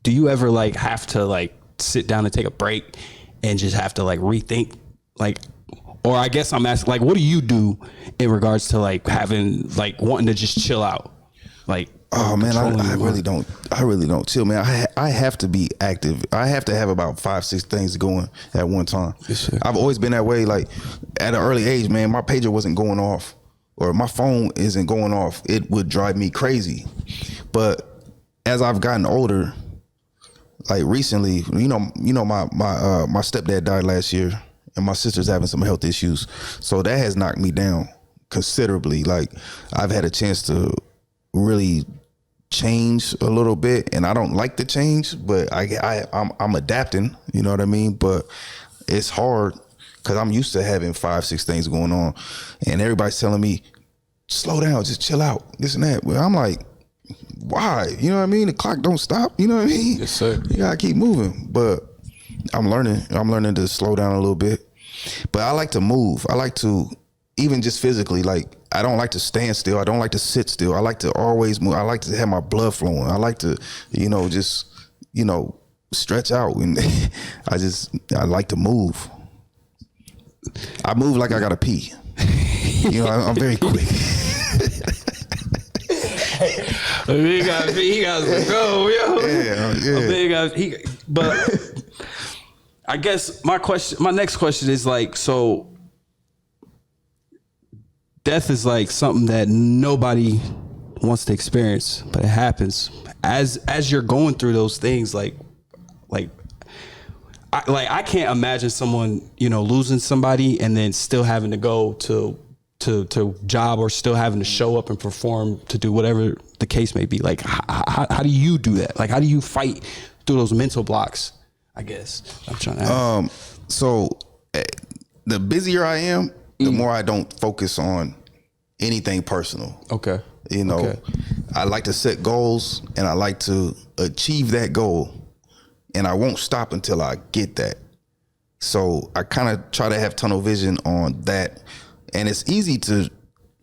do you ever like have to like sit down and take a break and just have to like rethink, like, or I guess I'm asking, like, what do you do in regards to like having like wanting to just chill out, like? Oh man, I really don't chill, man. I have to be active. I have to have about 5-6 things going at one time. Yes, I've always been that way. Like at an early age, man, my pager wasn't going off, or my phone isn't going off. It would drive me crazy. But as I've gotten older, like recently, my stepdad died last year, and my sister's having some health issues, so that has knocked me down considerably. Like I've had a chance to really change a little bit, and I don't like the change, but I'm adapting, you know what I mean? But it's hard because I'm used to having 5-6 things going on, and everybody's telling me, slow down, just chill out, this and that. Well, I'm like, why? You know what I mean? The clock don't stop, you know what I mean? Yes, sir. You gotta keep moving. But I'm learning to slow down a little bit. But I like to move. I like to, even just physically, like, I don't like to stand still. I don't like to sit still. I like to always move. I like to have my blood flowing. I like to, just, stretch out. And I like to move. I move like I gotta pee. I'm very quick. He got to go, yo. Yeah. But I guess my next question is like, so death is like something that nobody wants to experience, but it happens. As you're going through those things, I can't imagine someone, losing somebody and then still having to go to job, or still having to show up and perform to do whatever the case may be. Like, how do you do that? Like, how do you fight through those mental blocks? I guess I'm trying to ask. So the busier I am, the more I don't focus on anything personal. Okay. Okay. I like to set goals, and I like to achieve that goal, and I won't stop until I get that. So I kind of try to have tunnel vision on that. And it's easy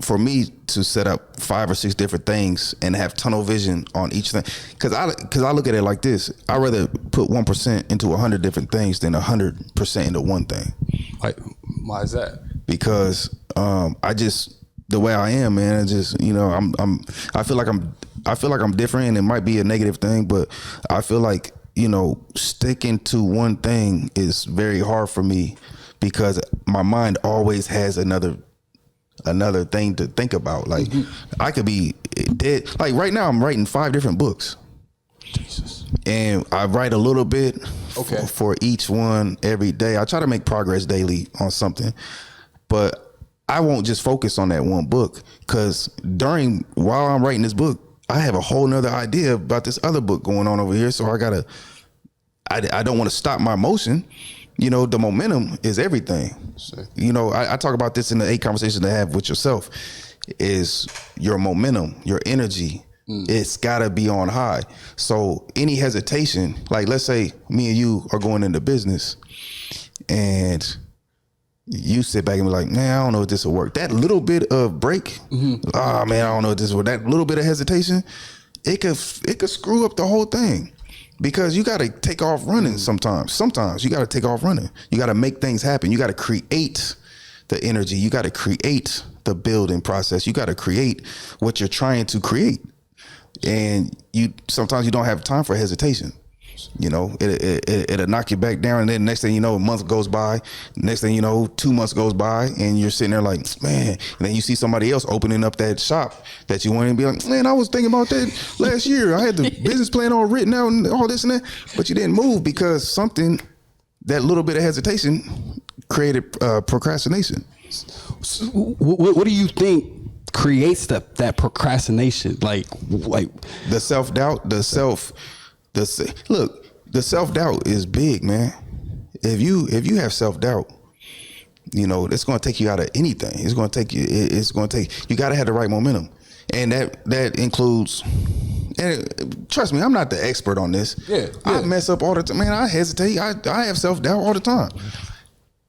for me to set up 5 or 6 different things and have tunnel vision on each thing. Cause I look at it like this. I'd rather put 1% into 100 different things than 100% into one thing. Why is that? Because the way I am, man, I just, I feel like I'm different, and it might be a negative thing, but I feel like, sticking to one thing is very hard for me, because my mind always has another thing to think about. Like, I could be dead. Like right now, I'm writing 5 different books. Jesus. And I write a little bit for each one every day. I try to make progress daily on something, but I won't just focus on that one book, because while I'm writing this book, I have a whole nother idea about this other book going on over here. So I don't want to stop my motion. The momentum is everything. Sure. I talk about this in the 8 conversations to have with yourself, is your momentum, your energy. It's gotta be on high. So any hesitation, like let's say me and you are going into business, and you sit back and be like, man, I don't know if this will work. That little bit of break, man, I don't know if this will work. That little bit of hesitation, it could screw up the whole thing. Because you got to take off running sometimes. Sometimes you got to take off running. You got to make things happen. You got to create the energy. You got to create the building process. You got to create what you're trying to create. And sometimes you don't have time for hesitation. It'll knock you back down, and then next thing you know, a month goes by. Next thing you know, 2 months goes by, and you're sitting there like, man. And then you see somebody else opening up that shop that you want to be like, man, I was thinking about that last year. I had the business plan all written out and all this and that, but you didn't move because that little bit of hesitation created procrastination. So what do you think creates that procrastination? Like the self-doubt, look, the self-doubt is big, man. If you have self-doubt, it's going to take you out of anything. You got to have the right momentum. and that includes. And trust me, I'm not the expert on this. Yeah. I mess up all the time, man. I hesitate. I have self-doubt all the time.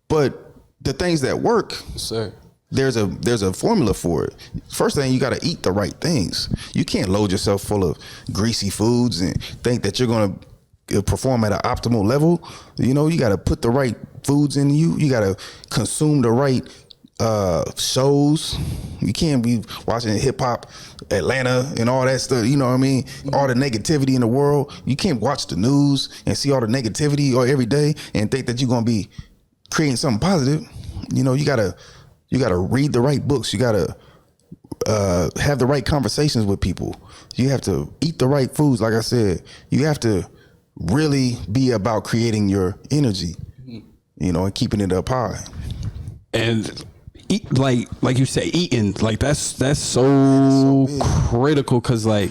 But the things that work, sir, there's a formula for it. First thing, you got to eat the right things. You can't load yourself full of greasy foods and think that you're going to perform at an optimal level. You know, you got to put the right foods in you. You got to consume the right shows. You can't be watching hip hop Atlanta and all that stuff, you know what I mean? All the negativity in the world. You can't watch the news and see all the negativity or every day and think that you're gonna be creating something positive. You know, you gotta read the right books. You gotta have the right conversations with people. You have to eat the right foods. Like I said, you have to really be about creating your energy, you know, and keeping it up high. And eat, like you say, eating, like that's so critical, because like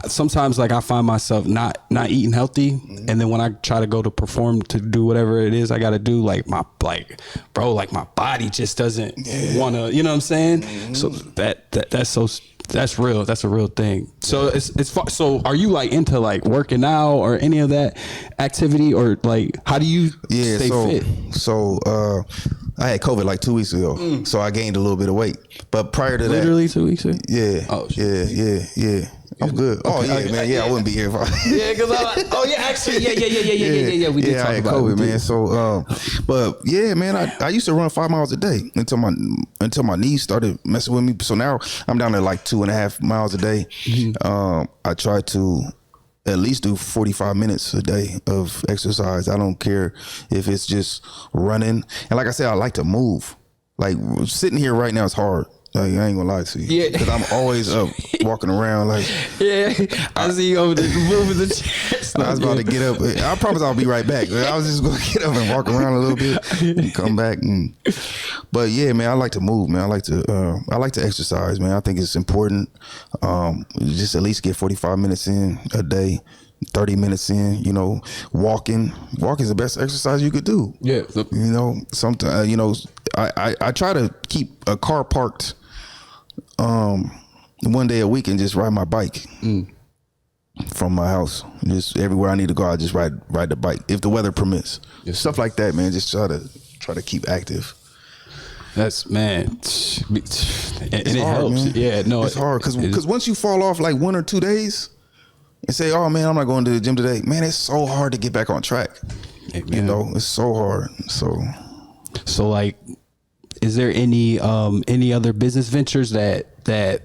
sometimes like I find myself not eating healthy, and then when I try to go to perform to do whatever it is I got to do, like my body just doesn't want to, you know what I'm saying? So that's real. That's a real thing. So it's so are you like into like working out or any of that activity, or like how do you stay fit? So I had COVID like 2 weeks ago, so I gained a little bit of weight. But prior to literally 2 weeks ago? Yeah. Oh, yeah. I'm good. Man. Yeah, I wouldn't be here if I. Yeah, because I'm like, actually, yeah. We did talk I had about COVID, it, man. So, but yeah, man, I used to run 5 miles a day until my knees started messing with me. So now I'm down to like 2.5 miles a day. I try to at least do 45 minutes a day of exercise. I don't care if it's just running. And like I said, I like to move. Like sitting here right now is hard. Like, I ain't gonna lie to you. Yeah. Because I'm always up walking around like. Yeah. I see you over there moving the chest. I was about to get up. I promise I'll be right back. I was just gonna get up and walk around a little bit and come back. But yeah, man, I like to move, man. I like to exercise, man. I think it's important. Just at least get 45 minutes in a day. 30 minutes in, you know, walking is the best exercise you could do. Yeah. You know, sometimes, you know, I try to keep a car parked one day a week and just ride my bike from my house. Just everywhere I need to go, I just ride the bike if the weather permits. Yes. Stuff like that, man. Just try to keep active. That's, man, and it hard, helps. Man. Yeah, no, it's hard because once you fall off like 1 or 2 days and say, "Oh man, I'm not going to the gym today," man, it's so hard to get back on track. Hey, you know, it's so hard. So like, is there any other business ventures that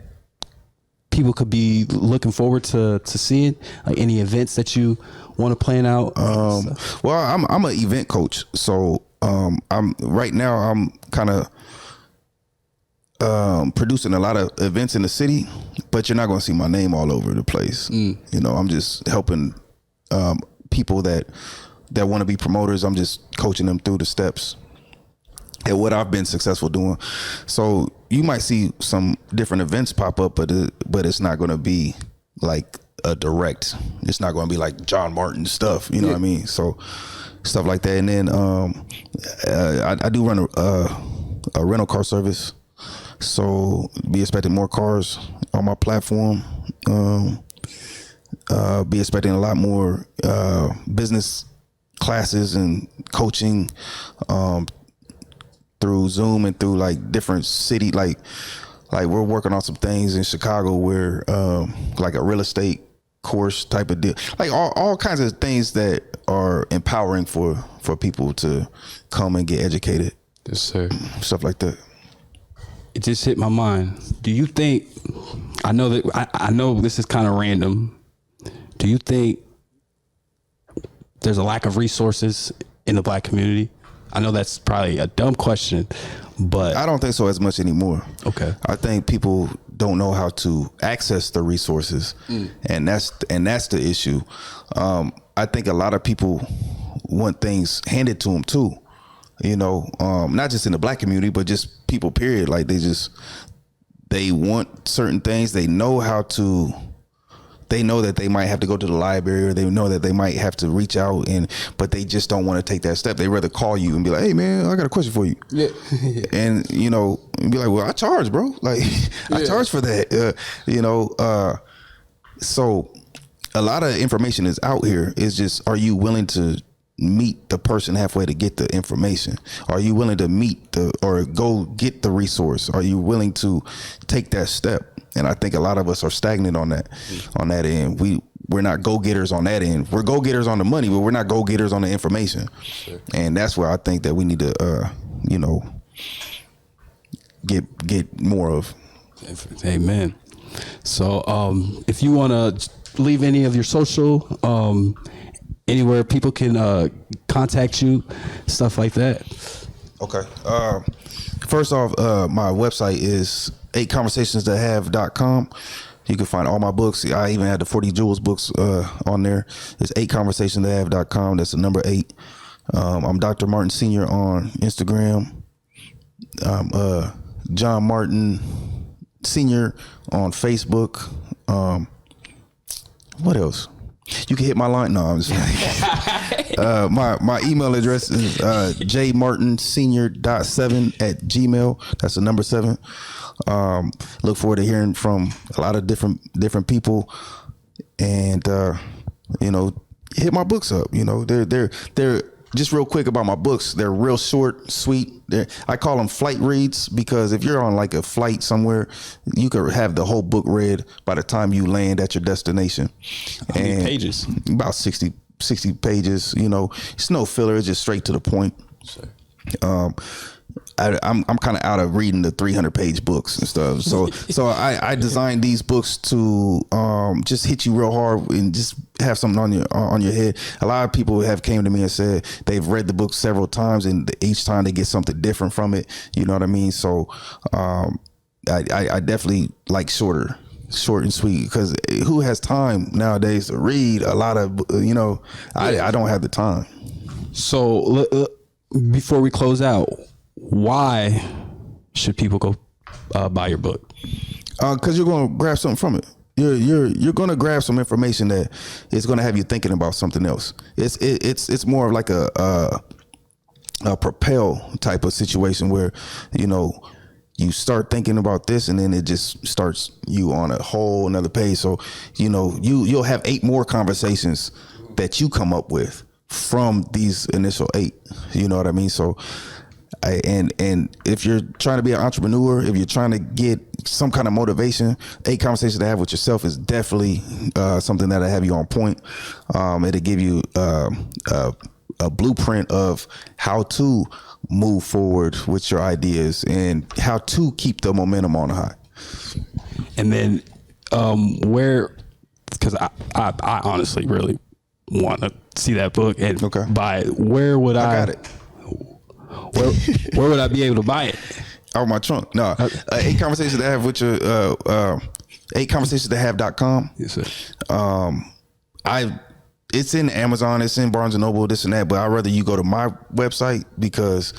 people could be looking forward to seeing? Like any events that you want to plan out? Well, I'm an event coach, so I'm right now I'm kind of producing a lot of events in the city, but you're not going to see my name all over the place. You know, I'm just helping people that want to be promoters. I'm just coaching them through the steps at what I've been successful doing. So you might see some different events pop up, but it's not going to be like a direct. It's not going to be like John Martin stuff. You know what I mean? So stuff like that. And then I do run a rental car service. So be expecting more cars on my platform. Be expecting a lot more business classes and coaching through Zoom and through like different city. Like we're working on some things in Chicago where like a real estate course type of deal. Like all kinds of things that are empowering for people to come and get educated. Yes, sir. Stuff like that. It just hit my mind. Do you think, I know this is kind of random. Do you think there's a lack of resources in the Black community? I know that's probably a dumb question, but I don't think so as much anymore. Okay. I think people don't know how to access the resources, and that's the issue. I think a lot of people want things handed to them too. You know, not just in the Black community, but just people, period. Like they want certain things. They know how to they know that they might have to go to the library, or they know that they might have to reach out, but they just don't want to take that step. They rather call you and be like, "Hey man, I got a question for you." Yeah. And be like, "Well, I charge, bro. Like I charge for that." So a lot of information is out here. It's just, are you willing to meet the person halfway to get the information? Are you willing to or go get the resource? Are you willing to take that step? And I think a lot of us are stagnant on that end. We're not go-getters on that end. We're go-getters on the money, but we're not go-getters on the information. Sure. And that's where I think that we need to get more of. Amen. So if you want to leave any of your social, anywhere people can contact you, stuff like that. Okay. First off, my website is 8conversationstohave.com. You can find all my books. I even had the 40 Jewels books on there. It's 8conversationstohave.com. That's the number 8. I'm Dr. Martin Sr. on Instagram. John Martin Sr. on Facebook. What else? You can hit my line. No, I'm just my email address is jmartinsenior.7@gmail. That's the number 7. Look forward to hearing from a lot of different people, and hit my books up. They're just real quick about my books. They're real short, sweet. I call them flight reads, because if you're on like a flight somewhere, you could have the whole book read by the time you land at your destination. How many pages? About 60 pages. It's no filler. It's just straight to the point. Sure. I'm kind of out of reading the 300-page books and stuff. So I designed these books to just hit you real hard and just have something on your head. A lot of people have came to me and said they've read the book several times, and each time they get something different from it. You know what I mean? So I definitely like short and sweet, because who has time nowadays to read a lot of, I don't have the time. So before we close out, why should people go buy your book? Because you're going to grab something from it. You're going to grab some information that is going to have you thinking about something else. It's more of like a propel type of situation where you start thinking about this, and then it just starts you on a whole another page. So you'll have 8 more conversations that you come up with from these initial 8. You know what I mean? So. And if you're trying to be an entrepreneur, if you're trying to get some kind of motivation, 8 conversations to have with yourself is definitely something that'll have you on point. It'll give you a blueprint of how to move forward with your ideas and how to keep the momentum on high. And then because I honestly really want to see that book and buy it. Where would I got it. Where would I be able to buy it? Out my trunk. No, 8 conversations to have with your 8conversationstohave.com. Yes, sir. It's in Amazon, it's in Barnes and Noble, this and that, but I'd rather you go to my website, because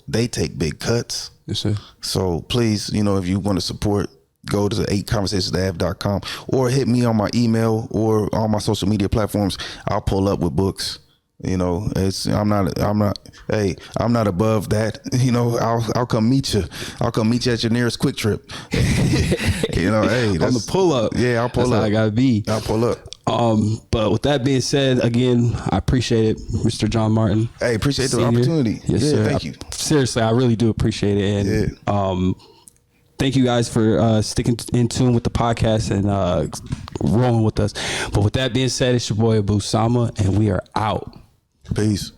they take big cuts. Yes, sir. So please, if you want to support, go to the 8conversationstohave.com, or hit me on my email or on my social media platforms. I'll pull up with books. I'm not above that. I'll come meet you. I'll come meet you at your nearest Quick Trip. Hey, on the pull up. Yeah, I'll pull that's up. How I gotta be. I'll pull up. But with that being said, again, I appreciate it, Mr. John Martin. Hey, appreciate the opportunity. Yes, sir. Thank you. Seriously, I really do appreciate it. And thank you guys for sticking in tune with the podcast and rolling with us. But with that being said, it's your boy Abu Sama, and we are out. Peace.